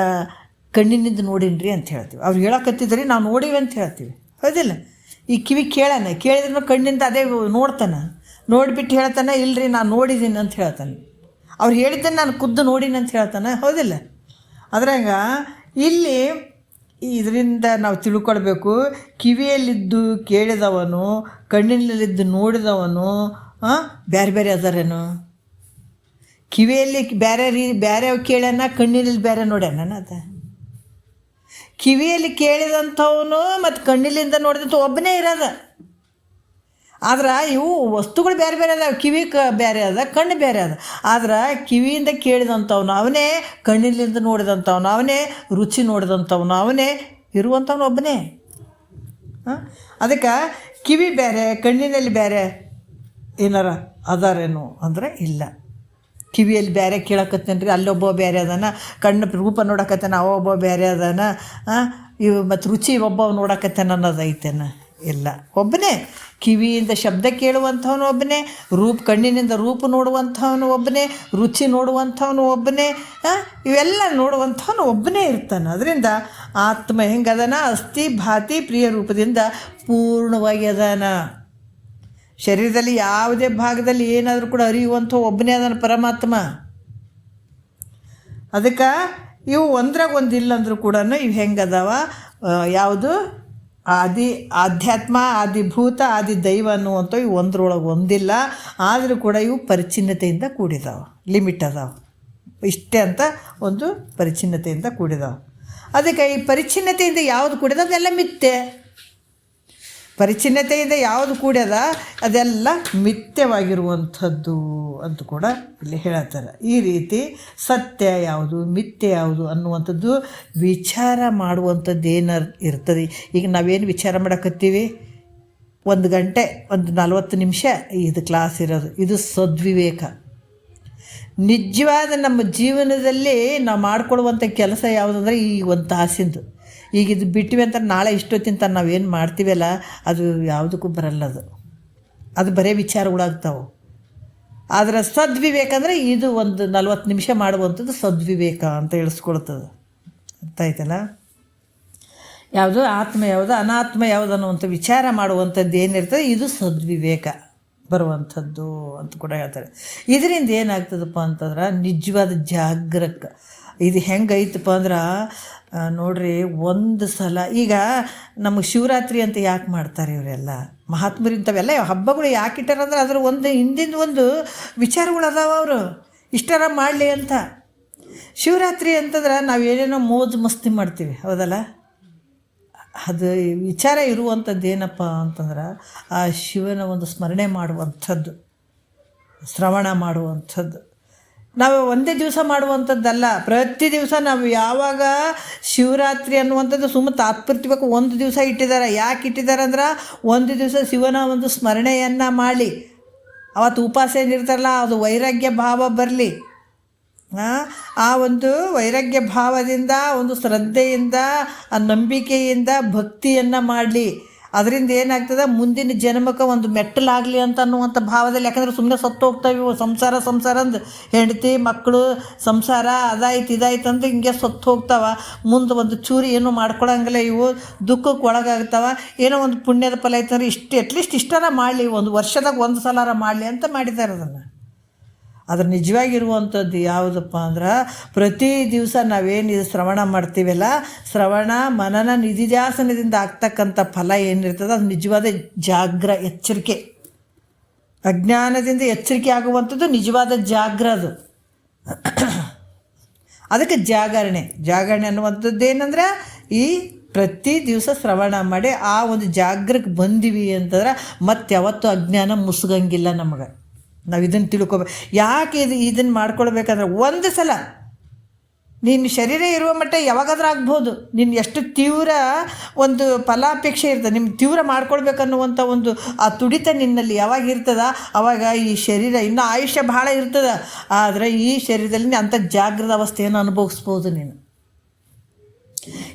ಕಣ್ಣಿನಿಂದ ನೋಡಿನ್ರಿ ಅಂತ ಹೇಳ್ತೀವಿ. ಅವ್ರು ಹೇಳಕತ್ತಿದ್ರಿ ನಾವು ನೋಡೀವಿ ಅಂತ ಹೇಳ್ತೀವಿ, ಹೌದಿಲ್ಲ? ಈ ಕಿವಿ ಕೇಳಿದ್ರೂ ಕಣ್ಣಿಂದ ಅದೇ ನೋಡ್ತಾನೆ, ನೋಡಿಬಿಟ್ಟು ಹೇಳ್ತಾನೆ ಇಲ್ಲರಿ ನಾನು ನೋಡಿದ್ದೀನಿ ಅಂತ ಹೇಳ್ತಾನೆ. ಅವ್ರು ಹೇಳಿದ್ದನ್ನು ನಾನು ಖುದ್ದು ನೋಡೀನಿ ಅಂತ ಹೇಳ್ತಾನೆ, ಹೌದಿಲ್ಲ? ಅದ್ರಾಗ ಇಲ್ಲಿ ಇದರಿಂದ ನಾವು ತಿಳ್ಕೊಳ್ಬೇಕು, ಕಿವಿಯಲ್ಲಿದ್ದು ಕೇಳಿದವನು ಕಣ್ಣಿನಲ್ಲಿದ್ದು ನೋಡಿದವನು ಬೇರೆ ಬೇರೆ ಅದಾರೇನು? ಕಿವಿಯಲ್ಲಿ ಬೇರೆ ಕೇಳ್ಯಾನ, ಕಣ್ಣಿನಲ್ಲಿ ಬೇರೆ ನೋಡ್ಯಾನ. ಅದ ಕಿವಿಯಲ್ಲಿ ಕೇಳಿದಂಥವನು ಮತ್ತು ಕಣ್ಣಿಲಿಂದ ನೋಡಿದಂಥ ಒಬ್ಬನೇ ಇರೋದ. ಆದ್ರೆ ಇವು ವಸ್ತುಗಳು ಬೇರೆ ಬೇರೆ ಅದಾವೆ. ಕಿವಿ ಬೇರೆ ಅದ, ಕಣ್ಣು ಬೇರೆ ಅದ. ಆದ್ರೆ ಕಿವಿಯಿಂದ ಕೇಳಿದಂಥವ್ನು ಅವನೇ, ಕಣ್ಣಿನಿಂದ ನೋಡಿದಂಥವ್ನು ಅವನೇ, ರುಚಿ ನೋಡಿದಂಥವ್ನು ಅವನೇ, ಇರುವಂಥವ್ನು ಒಬ್ಬನೇ. ಅದಕ್ಕೆ ಕಿವಿ ಬೇರೆ ಕಣ್ಣಿನಲ್ಲಿ ಬೇರೆ ಏನಾರ ಅದಾರೇನು ಅಂದರೆ ಇಲ್ಲ. ಕಿವಿಯಲ್ಲಿ ಬೇರೆ ಕೇಳಕತ್ತೇನೆ ರೀ, ಅಲ್ಲೊಬ್ಬ ಬೇರೆ ಅದಾನ, ಕಣ್ಣು ರೂಪ ನೋಡಕತ್ತೇನೆ ಅವೊಬ್ಬ ಬೇರೆ ಅದಾನ, ಇವು ಮತ್ತು ರುಚಿ ಒಬ್ಬ ನೋಡಕತ್ತೇನೆ ಅನ್ನೋದು ಐತೇನ? ಇಲ್ಲ, ಒಬ್ಬನೇ. ಕಿವಿಯಿಂದ ಶಬ್ದ ಕೇಳುವಂಥವನು ಒಬ್ಬನೇ, ಕಣ್ಣಿನಿಂದ ರೂಪ ನೋಡುವಂಥವನು ಒಬ್ಬನೇ, ರುಚಿ ನೋಡುವಂಥವನು ಒಬ್ಬನೇ, ಇವೆಲ್ಲ ನೋಡುವಂಥವನು ಒಬ್ಬನೇ ಇರ್ತಾನೆ. ಅದರಿಂದ ಆತ್ಮ ಹೆಂಗದಾನ? ಅಸ್ಥಿ ಭಾತಿ ಪ್ರಿಯ ರೂಪದಿಂದ ಪೂರ್ಣವಾಗಿ ಅದಾನ. ಶರೀರದಲ್ಲಿ ಯಾವುದೇ ಭಾಗದಲ್ಲಿ ಏನಾದರೂ ಕೂಡ ಅರಿಯುವಂಥ ಒಬ್ಬನೇ ಅದನ್ನು ಪರಮಾತ್ಮ. ಅದಕ್ಕೆ ಇವು ಒಂದ್ರಾಗ ಒಂದಿಲ್ಲ ಅಂದರೂ ಕೂಡ ಇವು ಹೆಂಗದಾವ, ಯಾವುದು ಆಧ್ಯಾತ್ಮ, ಆದಿಭೂತ, ದೈವ ಅನ್ನುವಂಥ ಇವು ಒಂದ್ರೊಳಗೆ ಒಂದಿಲ್ಲ. ಆದರೂ ಕೂಡ ಇವು ಪರಿಚ್ಛಿನ್ನತೆಯಿಂದ ಕೂಡಿದಾವೆ, ಲಿಮಿಟ್ ಅದಾವೆ, ಇಷ್ಟೇ ಅಂತ ಒಂದು ಪರಿಚ್ಛಿನ್ನತೆಯಿಂದ ಕೂಡಿದಾವೆ. ಅದಕ್ಕೆ ಈ ಪರಿಚ್ಛಿನ್ನತೆಯಿಂದ ಯಾವುದು ಕೂಡಿದ ಅದೆಲ್ಲ ಮಿಥ್ಯೆ. ಪರಿಚ್ಛಿನ್ನತೆಯಿಂದ ಯಾವುದು ಕೂಡ್ಯದ ಅದೆಲ್ಲ ಮಿಥ್ಯವಾಗಿರುವಂಥದ್ದು ಅಂತ ಕೂಡ ಇಲ್ಲಿ ಹೇಳ್ತಾರೆ. ಈ ರೀತಿ ಸತ್ಯ ಯಾವುದು ಮಿಥ್ಯೆ ಯಾವುದು ಅನ್ನುವಂಥದ್ದು ವಿಚಾರ ಮಾಡುವಂಥದ್ದು ಏನಾರು ಇರ್ತದೆ. ಈಗ ನಾವೇನು ವಿಚಾರ ಮಾಡಕತ್ತೀವಿ, 1 ಗಂಟೆ 40 ನಿಮಿಷ ಇದು ಕ್ಲಾಸ್ ಇರೋದು, ಇದು ಸದ್ವಿವೇಕ. ನಿಜವಾದ ನಮ್ಮ ಜೀವನದಲ್ಲಿ ನಾವು ಮಾಡ್ಕೊಳ್ಳುವಂಥ ಕೆಲಸ ಯಾವುದಂದ್ರೆ ಈ 1 ತಾಸಿಂದು. ಈಗ ಇದು ಬಿಟ್ಟಿವಿ ಅಂತ ನಾಳೆ ಇಷ್ಟೊತ್ತಿಂತ ನಾವೇನು ಮಾಡ್ತೀವಲ್ಲ ಅದು ಯಾವುದಕ್ಕೂ ಬರಲ್ಲ. ಅದು ಬರೀ ವಿಚಾರಗಳಾಗ್ತಾವೆ. ಆದರೆ ಸದ್ವಿವೇಕ ಅಂದರೆ ಇದು 40 ನಿಮಿಷ ಮಾಡುವಂಥದ್ದು ಸದ್ವಿವೇಕ ಅಂತ ಹೇಳಿಸ್ಕೊಳ್ತದೆ. ಅರ್ಥ ಆಯ್ತಲ್ಲ? ಯಾವುದು ಆತ್ಮ ಯಾವುದು ಅನಾತ್ಮ ಯಾವುದು ಅನ್ನುವಂಥ ವಿಚಾರ ಮಾಡುವಂಥದ್ದು ಏನಿರ್ತದೆ ಇದು ಸದ್ವಿವೇಕ ಬರುವಂಥದ್ದು ಅಂತ ಕೂಡ ಹೇಳ್ತಾರೆ. ಇದರಿಂದ ಏನಾಗ್ತದಪ್ಪ ಅಂತಂದ್ರೆ ನಿಜವಾದ ಜಾಗರೂಕ ಇದು ಹೆಂಗೈತಪ್ಪ ಅಂದ್ರೆ ನೋಡ್ರಿ, ಒಂದು ಸಲ ಈಗ ನಮಗೆ ಶಿವರಾತ್ರಿ ಅಂತ ಯಾಕೆ ಮಾಡ್ತಾರೆ ಇವರೆಲ್ಲ ಮಹಾತ್ಮರು? ಇಂಥವೆಲ್ಲ ಹಬ್ಬಗಳು ಯಾಕೆ ಇಟ್ಟಾರಂದ್ರೆ ಅದ್ರ ಒಂದು ಹಿಂದಿನ ಒಂದು ವಿಚಾರಗಳು ಅದಾವ, ಅವರು ಇಷ್ಟರ ಮಾಡಲಿ ಅಂತ. ಶಿವರಾತ್ರಿ ಅಂತಂದ್ರೆ ನಾವು ಏನೇನೋ ಮೋಜು ಮಸ್ತಿ ಮಾಡ್ತೀವಿ, ಹೌದಲ್ಲ? ಅದು ವಿಚಾರ ಇರುವಂಥದ್ದು ಏನಪ್ಪ ಅಂತಂದ್ರೆ ಆ ಶಿವನ ಒಂದು ಸ್ಮರಣೆ ಮಾಡುವಂಥದ್ದು, ಶ್ರವಣ ಮಾಡುವಂಥದ್ದು. ನಾವು ಒಂದೇ ದಿವಸ ಮಾಡುವಂಥದ್ದಲ್ಲ, ಪ್ರತಿ ದಿವಸ ನಾವು ಯಾವಾಗ ಶಿವರಾತ್ರಿ ಅನ್ನುವಂಥದ್ದು ಸುಮ್ಮನೆ ತಾತ್ಪರ್ಯವಾಗಿ ಒಂದು ದಿವಸ ಇಟ್ಟಿದ್ದಾರೆ. ಯಾಕೆ ಇಟ್ಟಿದ್ದಾರೆ ಅಂದ್ರೆ ಒಂದು ದಿವಸ ಶಿವನ ಒಂದು ಸ್ಮರಣೆಯನ್ನು ಮಾಡಿ ಅವತ್ತು ಉಪವಾಸ ಏನಿರ್ತಾರಲ್ಲ ಅದು ವೈರಾಗ್ಯ ಭಾವ ಬರಲಿ. ಆ ಒಂದು ವೈರಾಗ್ಯ ಭಾವದಿಂದ, ಒಂದು ಶ್ರದ್ಧೆಯಿಂದ, ಆ ನಂಬಿಕೆಯಿಂದ ಭಕ್ತಿಯನ್ನು ಮಾಡಲಿ. ಅದರಿಂದ ಏನಾಗ್ತದೆ, ಮುಂದಿನ ಜನ್ಮಕ್ಕೆ ಒಂದು ಮೆಟ್ಟಲಾಗಲಿ ಅಂತ ಅನ್ನುವಂಥ ಭಾವದಲ್ಲಿ. ಯಾಕಂದರೆ ಸುಮ್ಮನೆ ಸತ್ತು ಹೋಗ್ತಾವೆ ಸಂಸಾರ ಅಂದು ಹೆಂಡತಿ ಮಕ್ಕಳು ಸಂಸಾರ ಅದಾಯ್ತು ಇದಾಯ್ತು ಅಂತ ಹಿಂಗೆ ಸತ್ತು ಹೋಗ್ತಾವ. ಮುಂದೆ ಒಂದು ಚೂರಿ ಏನೂ ಮಾಡ್ಕೊಳಂಗಿಲ್ಲ, ಇವು ದುಃಖಕ್ಕೆ ಒಳಗಾಗ್ತಾವ. ಏನೋ ಒಂದು ಪುಣ್ಯದ ಫಲ ಐತಂದ್ರೆ ಅಟ್ಲೀಸ್ಟ್ ಇಷ್ಟರ ಮಾಡಲಿ, ಒಂದು ವರ್ಷದಾಗ 1 ಸಲ ಮಾಡಲಿ ಅಂತ ಮಾಡಿದ್ದಾರೆ. ಅದ್ರ ನಿಜವಾಗಿರುವಂಥದ್ದು ಯಾವುದಪ್ಪ ಅಂದ್ರೆ ಪ್ರತಿ ದಿವಸ ನಾವೇನು ಶ್ರವಣ ಮಾಡ್ತೀವಲ್ಲ, ಶ್ರವಣ ಮನನ ನಿಧಿಧ್ಯಾಸನದಿಂದ ಆಗ್ತಕ್ಕಂಥ ಫಲ ಏನಿರ್ತದೆ ಅದು ನಿಜವಾದ ಎಚ್ಚರಿಕೆ. ಅಜ್ಞಾನದಿಂದ ಎಚ್ಚರಿಕೆ ಆಗುವಂಥದ್ದು ನಿಜವಾದ ಅದು. ಅದಕ್ಕೆ ಜಾಗರಣೆ ಅನ್ನುವಂಥದ್ದು ಏನಂದ್ರೆ ಈ ಪ್ರತಿ ದಿವಸ ಶ್ರವಣ ಮಾಡಿ ಆ ಒಂದು ಜಾಗೃಕ್ಕೆ ಬಂದಿವಿ ಅಂತಂದ್ರೆ ಮತ್ತೆ ಯಾವತ್ತೂ ಅಜ್ಞಾನ ಮುಸುಗಂಗಿಲ್ಲ ನಮಗೆ. ನಾವು ಇದನ್ನು ತಿಳ್ಕೊಬೇಕು. ಯಾಕೆ ಇದನ್ನು ಮಾಡ್ಕೊಳ್ಬೇಕಂದ್ರೆ ಒಂದು ಸಲ ನಿನ್ನ ಶರೀರ ಇರುವ ಮಟ್ಟ ಯಾವಾಗಾದ್ರೂ ಆಗ್ಬೋದು. ನಿನ್ನ ಎಷ್ಟು ತೀವ್ರ ಒಂದು ಫಲಾಪೇಕ್ಷೆ ಇರ್ತದೆ, ನಿಮ್ಮ ತೀವ್ರ ಮಾಡ್ಕೊಳ್ಬೇಕನ್ನುವಂಥ ಒಂದು ಆ ತುಡಿತ ನಿನ್ನಲ್ಲಿ ಯಾವಾಗ ಇರ್ತದ ಆವಾಗ ಈ ಶರೀರ ಇನ್ನೂ ಆಯುಷ್ಯ ಭಾಳ ಇರ್ತದೆ. ಆದರೆ ಈ ಶರೀರದಲ್ಲಿ ಅಂಥ ಜಾಗೃತ ಅವಸ್ಥೆಯನ್ನು ಅನುಭವಿಸ್ಬೋದು ನೀನು.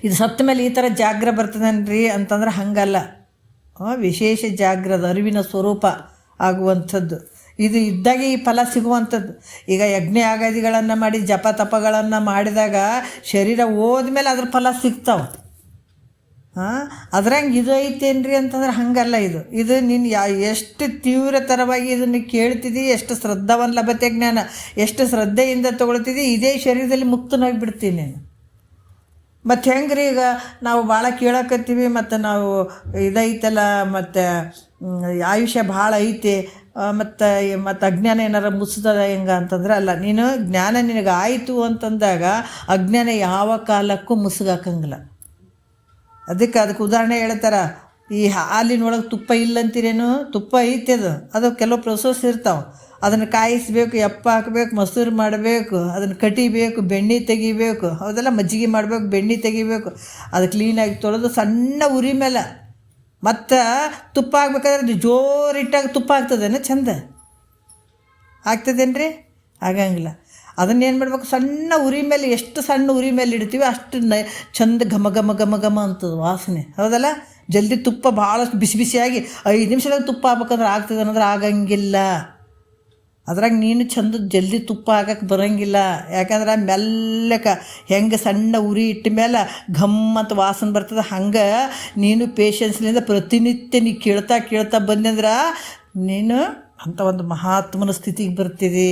ಇದು ಸತ್ತ ಮೇಲೆ ಈ ಥರ ಜಾಗ್ರ ಬರ್ತದನ್ರಿ ಅಂತಂದ್ರೆ ಹಂಗಲ್ಲ. ವಿಶೇಷ ಜಾಗ್ರದ ಅರಿವಿನ ಸ್ವರೂಪ ಆಗುವಂಥದ್ದು ಇದು ಇದ್ದಾಗೆ ಈ ಫಲ ಸಿಗುವಂಥದ್ದು. ಈಗ ಯಜ್ಞ ಯಾಗಾದಿಗಳನ್ನು ಮಾಡಿ ಜಪ ತಪಗಳನ್ನು ಮಾಡಿದಾಗ ಶರೀರ ಹೋದ್ಮೇಲೆ ಅದ್ರ ಫಲ ಸಿಗ್ತಾವೆ. ಅದ್ರಂಗೆ ಇದು ಐತೇನ್ರಿ ಅಂತಂದ್ರೆ ಹಂಗಲ್ಲ. ಇದು ನೀನು ಎಷ್ಟು ತೀವ್ರತರವಾಗಿ ಇದನ್ನು ಕೇಳ್ತಿದ್ದಿ, ಎಷ್ಟು ಶ್ರದ್ಧಾವನ್ ಲಭತೆ ಜ್ಞಾನ, ಎಷ್ಟು ಶ್ರದ್ಧೆಯಿಂದ ತೊಗೊಳ್ತಿದ್ದಿ, ಇದೇ ಶರೀರದಲ್ಲಿ ಮುಕ್ತನಾಗಿ ಬಿಡ್ತೀನಿ ನೀನು. ಮತ್ತು ಹೆಂಗ್ರಿ ಈಗ ನಾವು ಭಾಳ ಕೇಳಕತ್ತೀವಿ, ಮತ್ತು ನಾವು ಇದೈತಲ್ಲ, ಮತ್ತು ಆಯುಷ್ಯ ಭಾಳ ಐತೆ, ಮತ್ತು ಅಜ್ಞಾನ ಏನಾರ ಮುಗಿಸ್ತದ ಹೆಂಗೆ ಅಂತಂದ್ರೆ ಅಲ್ಲ. ನೀನು ಜ್ಞಾನ ನಿನಗೆ ಆಯಿತು ಅಂತಂದಾಗ ಅಜ್ಞಾನ ಯಾವ ಕಾಲಕ್ಕೂ ಮುಸುಗಾಕಂಗಿಲ್ಲ. ಅದಕ್ಕೆ ಉದಾಹರಣೆ ಹೇಳ್ತಾರೆ, ಈ ಹಾಲಿನೊಳಗೆ ತುಪ್ಪ ಇಲ್ಲಂತೀರೇನು? ತುಪ್ಪ ಐತೆ, ಅದು ಕೆಲವು ಪ್ರೊಸೆಸ್ ಇರ್ತಾವೆ. ಅದನ್ನು ಕಾಯಿಸ್ಬೇಕು, ಎಪ್ಪ ಹಾಕಬೇಕು, ಮೊಸರು ಮಾಡಬೇಕು, ಅದನ್ನು ಕಟಿಬೇಕು, ಬೆಣ್ಣೆ ತೆಗಿಬೇಕು, ಹೌದಲ್ಲ, ಮಜ್ಜಿಗೆ ಮಾಡಬೇಕು, ಬೆಣ್ಣೆ ತೆಗಿಬೇಕು, ಅದು ಕ್ಲೀನಾಗಿ ತೊಳೆದು ಸಣ್ಣ ಉರಿ ಮೇಲೆ ಮತ್ತು ತುಪ್ಪ ಹಾಕ್ಬೇಕಾದ್ರೆ ಜೋರಿಟ್ಟಾಗ ತುಪ್ಪ ಆಗ್ತದೇನೋ ಚಂದ ಆಗ್ತದೇನ್ರಿ? ಆಗಂಗಿಲ್ಲ. ಅದನ್ನೇನು ಮಾಡ್ಬೇಕು, ಸಣ್ಣ ಉರಿ ಮೇಲೆ, ಎಷ್ಟು ಸಣ್ಣ ಉರಿ ಮೇಲೆ ಇಡ್ತೀವಿ ಅಷ್ಟು ಚಂದ ಘಮ ಘಮ ಘಮ ಘಮ ಅಂತದ ವಾಸನೆ, ಹೌದಲ್ಲ? ಜಲ್ದಿ ತುಪ್ಪ ಭಾಳಷ್ಟು ಬಿಸಿ ಬಿಸಿಯಾಗಿ 5 ನಿಮಿಷದಾಗ ತುಪ್ಪ ಹಾಕ್ಬೇಕಂದ್ರೆ ಆಗ್ತದೆ ಅನ್ನೋದ್ರೆ ಆಗಂಗಿಲ್ಲ. ಅದ್ರಾಗ ನೀನು ಚಂದ ಜಲ್ದಿ ತುಪ್ಪ ಹಾಕಕ್ಕೆ ಬರೋಂಗಿಲ್ಲ. ಯಾಕಂದ್ರೆ ಮೆಲ್ಲಕ ಹೆಂಗೆ ಸಣ್ಣ ಉರಿ ಇಟ್ಟ ಮೇಲೆ ಘಮ್ ಅಂತ ವಾಸನೆ ಬರ್ತದೆ, ಹಂಗೆ ನೀನು ಪೇಷನ್ಸ್ನಿಂದ ಪ್ರತಿನಿತ್ಯ ನೀ ಕೇಳ್ತಾ ಬಂದಂದ್ರೆ ನೀನು ಅಂಥ ಒಂದು ಮಹಾತ್ಮನ ಸ್ಥಿತಿಗೆ ಬರ್ತಿದಿ.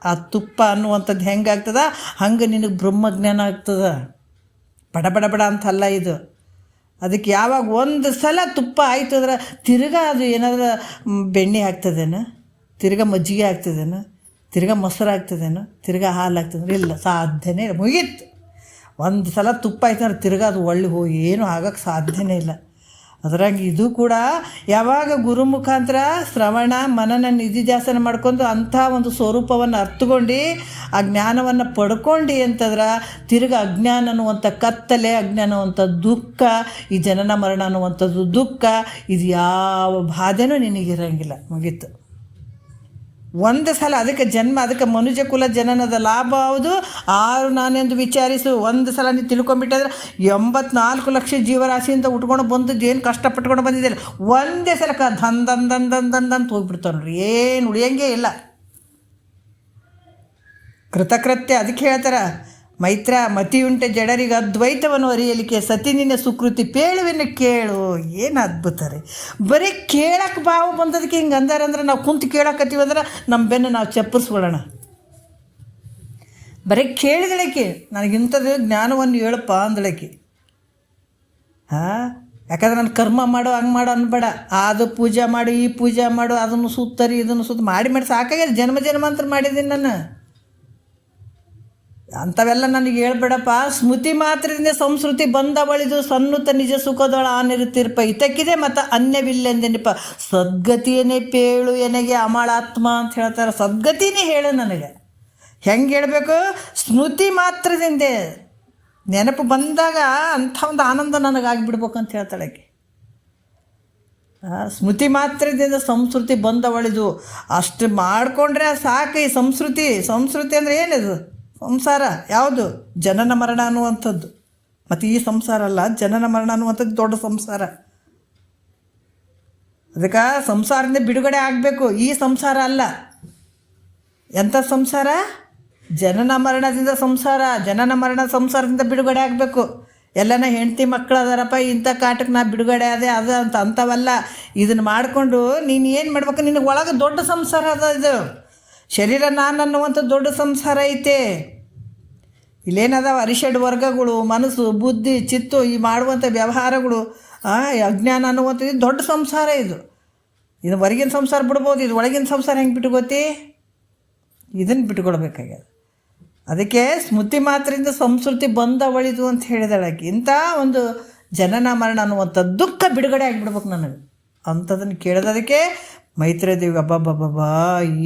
ಆ ತುಪ್ಪ ಅನ್ನುವಂಥದ್ದು ಹೆಂಗಾಗ್ತದ ಹಂಗೆ ನಿನಗೆ ಬ್ರಹ್ಮಜ್ಞಾನ ಆಗ್ತದೆ. ಬಡ ಬಡ ಬಡ ಅಂತಲ್ಲ ಇದು. ಅದಕ್ಕೆ ಯಾವಾಗ ಒಂದು ಸಲ ತುಪ್ಪ ಆಯಿತು ಅಂದ್ರೆ ತಿರ್ಗಾ ಅದು ಏನಾದರೂ ಬೆಣ್ಣೆ ಆಗ್ತದೇನು, ತಿರ್ಗಾ ಮಜ್ಜಿಗೆ ಆಗ್ತದೇನು, ತಿರ್ಗಾ ಮೊಸರು ಆಗ್ತದೇನು, ತಿರ್ಗಾ ಹಾಲು ಆಗ್ತದೆ? ಇಲ್ಲ, ಸಾಧ್ಯನೇ ಇಲ್ಲ. ಮುಗೀತು. ಒಂದು ಸಲ ತುಪ್ಪ ಆಯ್ತು ಅಂದ್ರೆ ತಿರ್ಗಾ ಅದು ಒಳ್ಳೆ ಹೋಗಿ ಏನೂ ಆಗೋಕ್ಕೆ ಸಾಧ್ಯನೇ ಇಲ್ಲ. ಅದರಾಗ ಇದು ಕೂಡ ಯಾವಾಗ ಗುರು ಮುಖಾಂತರ ಶ್ರವಣ ಮನನ ನಿಧಿಧ್ಯಾಸನ ಮಾಡ್ಕೊಂಡು ಅಂಥ ಒಂದು ಸ್ವರೂಪವನ್ನು ಅರ್ಥಕೊಂಡು ಆ ಜ್ಞಾನವನ್ನು ಪಡ್ಕೊಂಡು ಅಂತಂದ್ರೆ ತಿರ್ಗಿ ಅಜ್ಞಾನ ಅನ್ನುವಂಥ ಕತ್ತಲೆ, ಅಜ್ಞಾನ ಅನ್ನುವಂಥ ದುಃಖ, ಈ ಜನನ ಮರಣ ಅನ್ನುವಂಥದ್ದು ದುಃಖ, ಇದು ಯಾವ ಬಾಧೆನೂ ನಿನಗಿರಂಗಿಲ್ಲ. ಮುಗೀತು. ಒಂದು ಸಲ ಅದಕ್ಕೆ ಜನ್ಮ, ಅದಕ್ಕೆ ಮನುಜ ಕುಲ ಜನನದ ಲಾಭ ಹೌದು ಆರು ನಾನೆಂದು ವಿಚಾರಿಸು. ಒಂದು ಸಲ ನೀವು ತಿಳ್ಕೊಂಬಿಟ್ಟಾದ್ರೆ 84 ಲಕ್ಷ ಜೀವರಾಶಿಯಿಂದ ಉಟ್ಕೊಂಡು ಬಂದದ್ದು ಏನು ಕಷ್ಟಪಟ್ಕೊಂಡು ಬಂದಿದ್ದಿಲ್ಲ, ಒಂದೇ ಸಲಕ್ಕೆ ದಂದಂದಂದಂದಂದಂತ ಹೋಗ್ಬಿಡ್ತಾವೆ ನೋಡ್ರಿ. ಏನು ಉಳಿಯಂಗೇ ಇಲ್ಲ. ಕೃತಕೃತ್ಯ. ಅದಕ್ಕೆ ಹೇಳ್ತಾರೆ ಮೈತ್ರ, ಮತಿಯುಂಟೆ ಜಡರಿಗೆ ಅದ್ವೈತವನ್ನು ಅರಿಯಲಿಕ್ಕೆ ಸತಿ ನಿನ್ನ ಸುಕೃತಿ ಪೇಳುವಿನ ಕೇಳು. ಏನು ಅದ್ಭುತ ರೀ! ಬರೀ ಕೇಳಕ್ಕೆ ಭಾವ ಬಂದದಕ್ಕೆ ಹಿಂಗೆ ಅಂದಾರಂದ್ರೆ ನಾವು ಕುಂತು ಕೇಳಕತ್ತೀವಿ ಅಂದ್ರೆ ನಮ್ಮ ಬೆನ್ನು ನಾವು ಚಪ್ಪರಿಸ್ಕೊಳ್ಳೋಣ. ಬರೀ ಕೇಳಿದಳಕ್ಕೆ ನನಗಿಂಥದ್ದು ಜ್ಞಾನವನ್ನು ಹೇಳಪ್ಪ ಅಂದಳಕ್ಕೆ. ಯಾಕಂದ್ರೆ ನಾನು ಕರ್ಮ ಮಾಡು ಹಂಗೆ ಮಾಡು ಅನ್ಬೇಡ. ಅದು ಪೂಜೆ ಮಾಡು, ಈ ಪೂಜೆ ಮಾಡು, ಅದನ್ನು ಸುತ್ತರಿ ಇದನ್ನು ಸುತ್ತ ಮಾಡಿ ಸಾಕಾಗ್ಯದ. ಜನ್ಮ ಜನ್ಮಾಂತರ ಮಾಡಿದ್ದೀನಿ ನಾನು. ಅಂಥವೆಲ್ಲ ನನಗೆ ಹೇಳ್ಬೇಡಪ್ಪ. ಸ್ಮೃತಿ ಮಾತ್ರದಿಂದ ಸಂಸ್ಕೃತಿ ಬಂದವಳಿದು ಸನ್ನುತ ನಿಜ ಸುಖದೊಳ ಆನಿರುತ್ತಿರ್ಪ ಇತಕ್ಕಿದೆ ಮತ್ತು ಅನ್ಯವಿಲ್ಲೆಂದೆನಿಪ ಸದ್ಗತಿಯೇ ಪೇಳು ಎನಗೆ ಅಮಳಾತ್ಮ ಅಂತ ಹೇಳ್ತಾರೆ. ಸದ್ಗತಿನೇ ಹೇಳು ನನಗೆ. ಹೆಂಗೆ ಹೇಳಬೇಕು? ಸ್ಮೃತಿ ಮಾತ್ರದಿಂದ ನೆನಪು ಬಂದಾಗ ಅಂಥ ಒಂದು ಆನಂದ ನನಗಾಗಿಬಿಡ್ಬೇಕು ಅಂತ ಹೇಳ್ತಾಳೆ. ಸ್ಮೃತಿ ಮಾತ್ರದಿಂದ ಸಂಸ್ಕೃತಿ ಬಂದವಳಿದು ಅಷ್ಟು ಮಾಡಿಕೊಂಡ್ರೆ ಸಾಕು. ಈ ಸಂಸ್ಕೃತಿ ಅಂದರೆ ಏನಿದು? ಸಂಸಾರ. ಯಾವುದು? ಜನನ ಮರಣ ಅನ್ನುವಂಥದ್ದು. ಮತ್ತು ಈ ಸಂಸಾರ ಅಲ್ಲ, ಜನನ ಮರಣ ಅನ್ನುವಂಥದ್ದು ದೊಡ್ಡ ಸಂಸಾರ. ಅದಕ್ಕೆ ಸಂಸಾರದಿಂದ ಬಿಡುಗಡೆ ಆಗಬೇಕು. ಈ ಸಂಸಾರ ಅಲ್ಲ. ಎಂಥ ಸಂಸಾರ? ಜನನ ಮರಣದಿಂದ ಸಂಸಾರ. ಜನನ ಮರಣ ಸಂಸಾರದಿಂದ ಬಿಡುಗಡೆ ಆಗಬೇಕು. ಎಲ್ಲನ ಹೆಂಡತಿ ಮಕ್ಕಳು ಅದಾರಪ್ಪ, ಇಂಥ ಕಾಟಕ್ಕೆ ನಾ ಬಿಡುಗಡೆ ಅದೇ ಅದು ಅಂತ ಅಂಥವಲ್ಲ. ಇದನ್ನು ಮಾಡಿಕೊಂಡು ನೀನು ಏನು ಮಾಡ್ಬೇಕು? ನಿನಗೆ ಒಳಗೆ ದೊಡ್ಡ ಸಂಸಾರ ಅದ. ಇದು ಶರೀರ ನಾನು ಅನ್ನುವಂಥ ದೊಡ್ಡ ಸಂಸಾರ ಐತೆ. ಇಲ್ಲೇನದಾವ? ಅರಿಷಡ್ ವರ್ಗಗಳು, ಮನಸ್ಸು, ಬುದ್ಧಿ, ಚಿತ್ತು, ಈ ಮಾಡುವಂಥ ವ್ಯವಹಾರಗಳು, ಅಜ್ಞಾನ ಅನ್ನುವಂಥದ್ದು ದೊಡ್ಡ ಸಂಸಾರ. ಇದು ಹೊರಗಿನ ಸಂಸಾರ ಬಿಡ್ಬೋದು. ಇದು ಒಳಗಿನ ಸಂಸಾರ ಹೆಂಗೆ ಬಿಟ್ಕೋತಿ? ಇದನ್ನು ಬಿಟ್ಕೊಡ್ಬೇಕಾಗ್ಯದ. ಅದಕ್ಕೆ ಸ್ಮೃತಿ ಮಾತ್ರದಿಂದ ಸಂಸ್ಕೃತಿ ಬಂದವಳಿದು ಅಂತ ಹೇಳಿದಳಕ್ಕೆ. ಇಂಥ ಒಂದು ಜನನ ಮರಣ ಅನ್ನುವಂಥ ದುಃಖ ಬಿಡುಗಡೆ ಆಗಿಬಿಡ್ಬೇಕು ನನಗೆ ಅಂಥದನ್ನು ಕೇಳೋದಕ್ಕೆ ಮೈತ್ರ ದೇವಿ ಅಬ್ಬಬ್ಬಬ್ಬಾ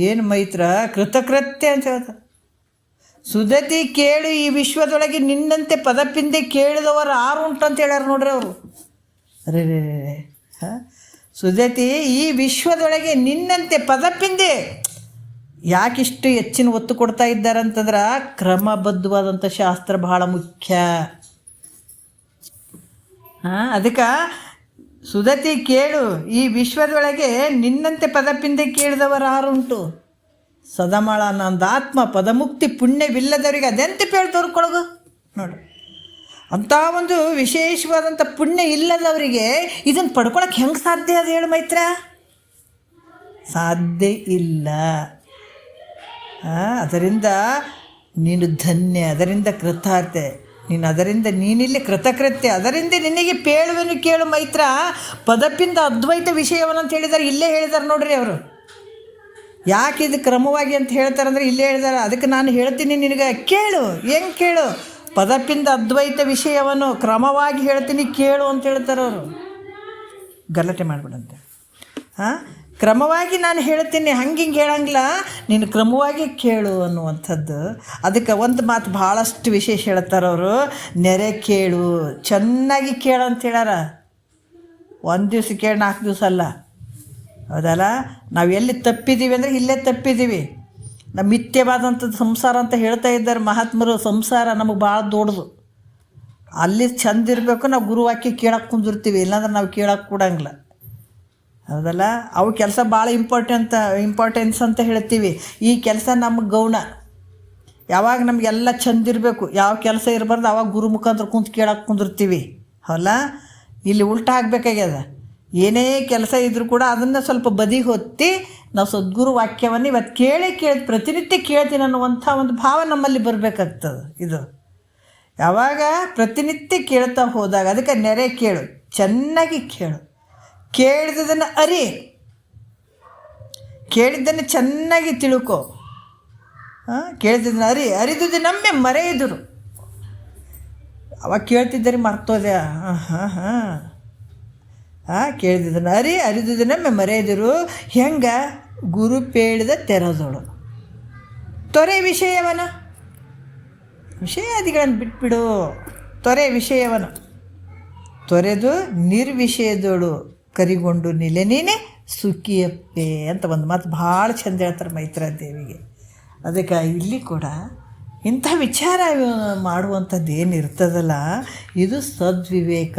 ಏನು ಮೈತ್ರ ಕೃತಕೃತ್ಯ ಅಂತ ಹೇಳ್ತಾರೆ. ಸುದತಿ ಕೇಳು ಈ ವಿಶ್ವದೊಳಗೆ ನಿನ್ನಂತೆ ಪದಪಿಂದೆ ಕೇಳಿದವರು ಆರು ಉಂಟು ಅಂತ ಹೇಳ್ಯಾರ ನೋಡ್ರಿ ಅವರು. ಅರೇ ಸುದತಿ ಈ ವಿಶ್ವದೊಳಗೆ ನಿನ್ನಂತೆ ಪದಪಿಂದೆ. ಯಾಕಿಷ್ಟು ಹೆಚ್ಚಿನ ಒತ್ತು ಕೊಡ್ತಾ ಇದ್ದಾರಂತಂದ್ರೆ ಕ್ರಮಬದ್ಧವಾದಂಥ ಶಾಸ್ತ್ರ ಬಹಳ ಮುಖ್ಯ. ಅದಕ್ಕೆ ಸುದತಿ ಕೇಳು ಈ ವಿಶ್ವದೊಳಗೆ ನಿನ್ನಂತೆ ಪದಪಿಂದೆ ಕೇಳಿದವರು ಆರುಂಟು. ಸದಮಳ ನಂದು ಆತ್ಮ ಪದಮುಕ್ತಿ ಪುಣ್ಯವಿಲ್ಲದವರಿಗೆ ಅದೆಂತ ಪೇಳು ತೋರ್ಕೊಳಗು ನೋಡು. ಅಂಥ ಒಂದು ವಿಶೇಷವಾದಂಥ ಪುಣ್ಯ ಇಲ್ಲದವರಿಗೆ ಇದನ್ನು ಪಡ್ಕೊಳಕ್ಕೆ ಹೆಂಗೆ ಸಾಧ್ಯ ಅದು ಹೇಳು ಮೈತ್ರ? ಸಾಧ್ಯ ಇಲ್ಲ. ಅದರಿಂದ ನೀನು ಧನ್ಯ, ಅದರಿಂದ ಕೃತಾರ್ಥ ನೀನು, ಅದರಿಂದ ನೀನಿಲ್ಲಿ ಕೃತಕೃತ್ಯ, ಅದರಿಂದ ನಿನಗೆ ಪೇಳುವೆನು ಕೇಳು ಮೈತ್ರ. ಪದಪಿಂದ ಅದ್ವೈತ ವಿಷಯವನ್ನು ಅಂತ ಹೇಳಿದ್ದಾರೆ, ಇಲ್ಲೇ ಹೇಳಿದ್ದಾರೆ ನೋಡ್ರಿ ಅವರು. ಯಾಕೆ ಇದು ಕ್ರಮವಾಗಿ ಅಂತ ಹೇಳ್ತಾರಂದ್ರೆ ಇಲ್ಲೇ ಹೇಳಿದ್ದಾರೆ. ಅದಕ್ಕೆ ನಾನು ಹೇಳ್ತೀನಿ ನಿನಗೆ, ಕೇಳು. ಹೆಂಗೆ ಕೇಳು? ಪದಪಿಂದ ಅದ್ವೈತ ವಿಷಯವನ್ನು ಕ್ರಮವಾಗಿ ಹೇಳ್ತೀನಿ ಕೇಳು ಅಂತ ಹೇಳ್ತಾರೆ ಅವರು. ಗಲಾಟೆ ಮಾಡಿಬಿಡಂತೆ. ಕ್ರಮವಾಗಿ ನಾನು ಹೇಳ್ತೀನಿ, ಹಿಂಗೆ ಹೇಳಂಗಿಲ್ಲ, ನೀನು ಕ್ರಮವಾಗಿ ಕೇಳು ಅನ್ನುವಂಥದ್ದು. ಅದಕ್ಕೆ ಒಂದು ಮಾತು ಭಾಳಷ್ಟು ವಿಶೇಷ ಹೇಳ್ತಾರೆ ಅವರು. ನೆರೆ ಕೇಳು, ಚೆನ್ನಾಗಿ ಕೇಳು ಅಂತ ಹೇಳ್ಯಾರ. ಒಂದು ದಿವ್ಸ ಕೇಳಿ 4 ದಿವಸ ಅಲ್ಲ. ಹೌದಲ್ಲ? ನಾವು ಎಲ್ಲಿ ತಪ್ಪಿದ್ದೀವಿ ಅಂದರೆ ಇಲ್ಲೇ ತಪ್ಪಿದ್ದೀವಿ. ನಮ್ಮ ಮಿಥ್ಯವಾದಂಥದ್ದು ಸಂಸಾರ ಅಂತ ಹೇಳ್ತಾ ಇದ್ದಾರೆ ಮಹಾತ್ಮರು. ಸಂಸಾರ ನಮಗೆ ಭಾಳ ದೊಡ್ಡದು. ಅಲ್ಲಿ ಚಂದ ಇರಬೇಕು. ನಾವು ಗುರುವಾಕ್ಯ ಕೇಳಕ್ಕೆ ಕುಂದಿರ್ತೀವಿ, ಇಲ್ಲಾಂದ್ರೆ ನಾವು ಕೇಳಕ್ಕೆ ಕೊಡಂಗಿಲ್ಲ. ಹೌದಲ್ಲ? ಅವು ಕೆಲಸ ಭಾಳ ಇಂಪಾರ್ಟೆನ್ಸ್ ಅಂತ ಹೇಳ್ತೀವಿ. ಈ ಕೆಲಸ ನಮಗೆ ಗೌಣ. ಯಾವಾಗ ನಮಗೆಲ್ಲ ಚಂದ ಇರಬೇಕು, ಯಾವ ಕೆಲಸ ಇರಬಾರ್ದು, ಆವಾಗ ಗುರು ಮುಖಾಂತರ ಕುಂತು ಕೇಳಕ್ಕೆ ಕುಂದಿರ್ತೀವಿ. ಹೌದಲ್ಲ? ಇಲ್ಲಿ ಉಲ್ಟಾ ಆಗಬೇಕಾಗ್ಯದ. ಏನೇ ಕೆಲಸ ಇದ್ದರೂ ಕೂಡ ಅದನ್ನು ಸ್ವಲ್ಪ ಬದಿಗೆ ಹೊತ್ತಿ ನಾವು ಸದ್ಗುರು ವಾಕ್ಯವನ್ನು ಇವತ್ತು ಪ್ರತಿನಿತ್ಯ ಕೇಳ್ತೀನಿ ಅನ್ನುವಂಥ ಒಂದು ಭಾವ ನಮ್ಮಲ್ಲಿ ಬರಬೇಕಾಗ್ತದೆ. ಇದು ಯಾವಾಗ ಪ್ರತಿನಿತ್ಯ ಕೇಳ್ತಾ ಹೋದಾಗ ಅದಕ್ಕೆ ನೆರೆ ಕೇಳು, ಚೆನ್ನಾಗಿ ಕೇಳು, ಕೇಳಿದ್ದನ್ನು ಕೇಳಿದ್ದನ್ನು ಚೆನ್ನಾಗಿ ತಿಳ್ಕೊ, ಕೇಳಿದ್ದನ್ನು ಅರಿದುದನ್ನೊಮ್ಮೆ ಮರೆಯುದರು. ಅವಾಗ ಕೇಳ್ತಿದ್ದರೆ ಮರ್ತೋದೆ. ಕೇಳಿದ್ದನ್ನು ಅರಿದುದನ್ನೊಮ್ಮೆ ಮರೆಯುದರು. ಹೆಂಗೆ? ಗುರು ಪೇಳಿದ ತೆರದೋಳು ತೊರೆ ವಿಷಯಾದಿಗಳನ್ನು ಬಿಟ್ಬಿಡು. ವಿಷಯವನ್ನು ತೊರೆದು ನಿರ್ವಿಷಯದೋಳು ಕರಿಗೊಂಡು ನಿಲೆ ನೀನೆ ಸುಖಿಯಪ್ಪೆ ಅಂತ ಒಂದು ಮಾತು ಭಾಳ ಚಂದ ಹೇಳ್ತಾರೆ ಮೈತ್ರಾ ದೇವಿಗೆ. ಅದಕ್ಕೆ ಇಲ್ಲಿ ಕೂಡ ಇಂಥ ವಿಚಾರ ಮಾಡುವಂಥದ್ದು ಏನಿರ್ತದಲ್ಲ, ಇದು ಸದ್ವಿವೇಕ.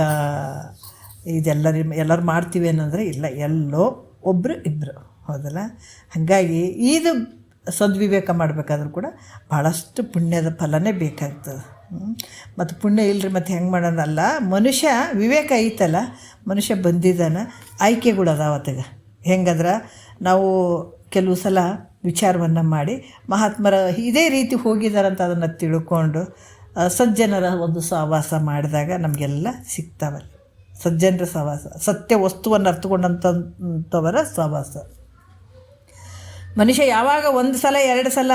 ಎಲ್ಲರೂ ಮಾಡ್ತೀವಿ ಅನ್ನಂದರೆ ಇಲ್ಲ, ಎಲ್ಲೋ ಒಬ್ಬರು ಇಬ್ಬರು, ಹೌದಲ್ಲ? ಹಾಗಾಗಿ ಇದು ಸದ್ವಿವೇಕ ಮಾಡಬೇಕಾದ್ರೂ ಕೂಡ ಭಾಳಷ್ಟು ಪುಣ್ಯದ ಫಲನೇ ಬೇಕಾಗ್ತದೆ. ಮತ್ತು ಪುಣ್ಯ ಇಲ್ಲರಿ ಮತ್ತು ಹೆಂಗೆ ಮಾಡೋಣಲ್ಲ. ಮನುಷ್ಯ ವಿವೇಕ ಐತಲ್ಲ, ಮನುಷ್ಯ ಬಂದಿದ್ದಾನೆ, ಆಯ್ಕೆಗಳು ಅದಾವತ್ತಾಗ. ಹೆಂಗಂದ್ರೆ ನಾವು ಕೆಲವು ಸಲ ವಿಚಾರವನ್ನು ಮಾಡಿ ಮಹಾತ್ಮರ ಇದೇ ರೀತಿ ಹೋಗಿದ್ದಾರಂತ ಅದನ್ನು ತಿಳ್ಕೊಂಡು ಸಜ್ಜನರ ಒಂದು ಸಹವಾಸ ಮಾಡಿದಾಗ ನಮಗೆಲ್ಲ ಸಿಗ್ತಾವಲ್ಲಿ. ಸಜ್ಜನರ ಸಹವಾಸ, ಸತ್ಯ ವಸ್ತುವನ್ನು ಅರ್ಥಕೊಂಡಂಥವರ ಸಹವಾಸ. ಮನುಷ್ಯ ಯಾವಾಗ ಒಂದು ಸಲ 2 ಸಲ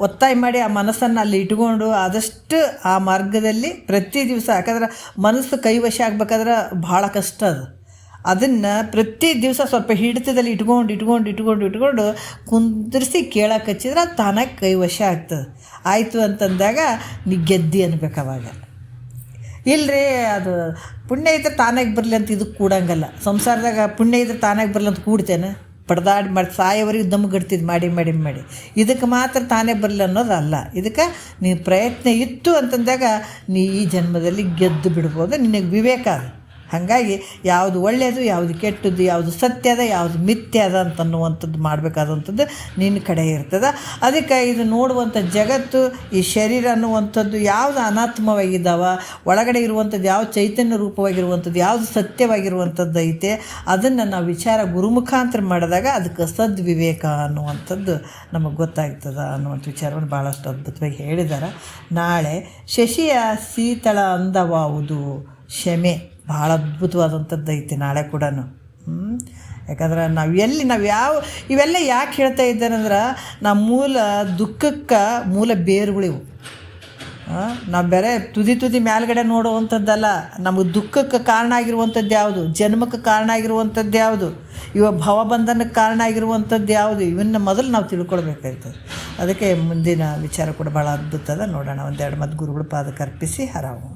ಒತ್ತಾಯ ಮಾಡಿ ಆ ಮನಸ್ಸನ್ನು ಅಲ್ಲಿ ಇಟ್ಕೊಂಡು ಆದಷ್ಟು ಆ ಮಾರ್ಗದಲ್ಲಿ ಪ್ರತಿ ದಿವಸ, ಯಾಕಂದ್ರೆ ಮನಸ್ಸು ಕೈವಶ ಆಗ್ಬೇಕಾದ್ರೆ ಭಾಳ ಕಷ್ಟ ಅದನ್ನು ಪ್ರತಿ ದಿವಸ ಸ್ವಲ್ಪ ಹಿಡಿತದಲ್ಲಿ ಇಟ್ಕೊಂಡು ಕುಂದಿರಿಸಿ ಕೇಳಕ್ಕೆ ಹಚ್ಚಿದ್ರೆ ಅದು ತಾನಾಗಿ ಕೈವಶ ಆಗ್ತದೆ. ಆಯಿತು ಅಂತಂದಾಗ ನೀ ಗೆದ್ದಿ ಅನ್ಬೇಕು. ಅವಾಗ ಇಲ್ಲರಿ ಅದು ಪುಣ್ಯ ಇದ್ರೆ ತಾನಾಗಿ ಬರಲಿ ಅಂತ ಇದಕ್ಕೆ ಕೂಡಂಗಲ್ಲ. ಸಂಸಾರದಾಗ ಪುಣ್ಯ ಇದ್ರೆ ತಾನಾಗಿ ಬರಲಿ ಅಂತ ಕೂಡ್ತೇನೆ, ಪಡ್ದಾಡಿ ಮಾಡಿ ಸಾಯೋವರೆಗೆ ದಮ್ಗಡ್ತಿದ್ದು ಮಾಡಿ ಇದಕ್ಕೆ ಮಾತ್ರ ತಾನೇ ಬರಲಿ ಅನ್ನೋದು ಅಲ್ಲ. ಇದಕ್ಕೆ ನೀನು ಪ್ರಯತ್ನ ಇತ್ತು ಅಂತಂದಾಗ ನೀ ಈ ಜನ್ಮದಲ್ಲಿ ಗೆದ್ದು ಬಿಡ್ಬೋದು. ನಿನಗೆ ವಿವೇಕ ಅದು. ಹಾಗಾಗಿ ಯಾವುದು ಒಳ್ಳೆಯದು, ಯಾವುದು ಕೆಟ್ಟದ್ದು, ಯಾವುದು ಸತ್ಯ ಅದ, ಯಾವುದು ಮಿಥ್ಯ ಅದ ಅಂತನ್ನುವಂಥದ್ದು ಮಾಡಬೇಕಾದಂಥದ್ದು ನಿನ್ನ ಕಡೆ ಇರ್ತದೆ. ಅದಕ್ಕೆ ಇದು ನೋಡುವಂಥ ಜಗತ್ತು, ಈ ಶರೀರ ಅನ್ನುವಂಥದ್ದು ಯಾವುದು ಅನಾತ್ಮವಾಗಿದ್ದಾವ, ಒಳಗಡೆ ಇರುವಂಥದ್ದು ಯಾವುದು ಚೈತನ್ಯ ರೂಪವಾಗಿರುವಂಥದ್ದು, ಯಾವುದು ಸತ್ಯವಾಗಿರುವಂಥದ್ದು ಐತೆ, ಅದನ್ನು ನಾವು ವಿಚಾರ ಗುರುಮುಖಾಂತರ ಮಾಡಿದಾಗ ಅದಕ್ಕೆ ಸದ್ವಿವೇಕ ಅನ್ನುವಂಥದ್ದು ನಮಗೆ ಗೊತ್ತಾಗ್ತದೆ ಅನ್ನುವಂಥ ವಿಚಾರವನ್ನು ಭಾಳಷ್ಟು ಅದ್ಭುತವಾಗಿ ಹೇಳಿದ್ದಾರೆ. ನಾಳೆ ಶಶಿಯ ಶೀತಳ ಅಂದವಾವುದು ಶಮೆ ಭಾಳ ಅದ್ಭುತವಾದಂಥದ್ದು ಐತಿ ನಾಳೆ ಕೂಡ. ಯಾಕಂದ್ರೆ ಇವೆಲ್ಲ ಯಾಕೆ ಹೇಳ್ತಾ ಇದ್ದಾರಂದ್ರೆ ನಾವು ಮೂಲ ದುಃಖಕ್ಕೆ ಮೂಲ ಬೇರುಗಳಿವು. ನಾವು ಬೇರೆ ತುದಿ ಮೇಲ್ಗಡೆ ನೋಡುವಂಥದ್ದಲ್ಲ. ನಮಗೆ ದುಃಖಕ್ಕೆ ಕಾರಣ ಆಗಿರುವಂಥದ್ದು ಯಾವುದು, ಜನ್ಮಕ್ಕೆ ಕಾರಣ ಆಗಿರುವಂಥದ್ದು ಯಾವುದು, ಭವಬಂಧನಕ್ಕೆ ಕಾರಣ ಆಗಿರುವಂಥದ್ದು ಯಾವುದು, ಇವನ್ನ ಮೊದಲು ನಾವು ತಿಳ್ಕೊಳ್ಬೇಕಾಗ್ತದೆ. ಅದಕ್ಕೆ ಮುಂದಿನ ವಿಚಾರ ಕೂಡ ಭಾಳ ಅದ್ಭುತ ಅದ. ನೋಡೋಣ, 1-2 ಮತ್ತು ಗುರುಗಳು ಪಾದಕ್ಕೆ ಅರ್ಪಿಸಿ ಹರಾವು.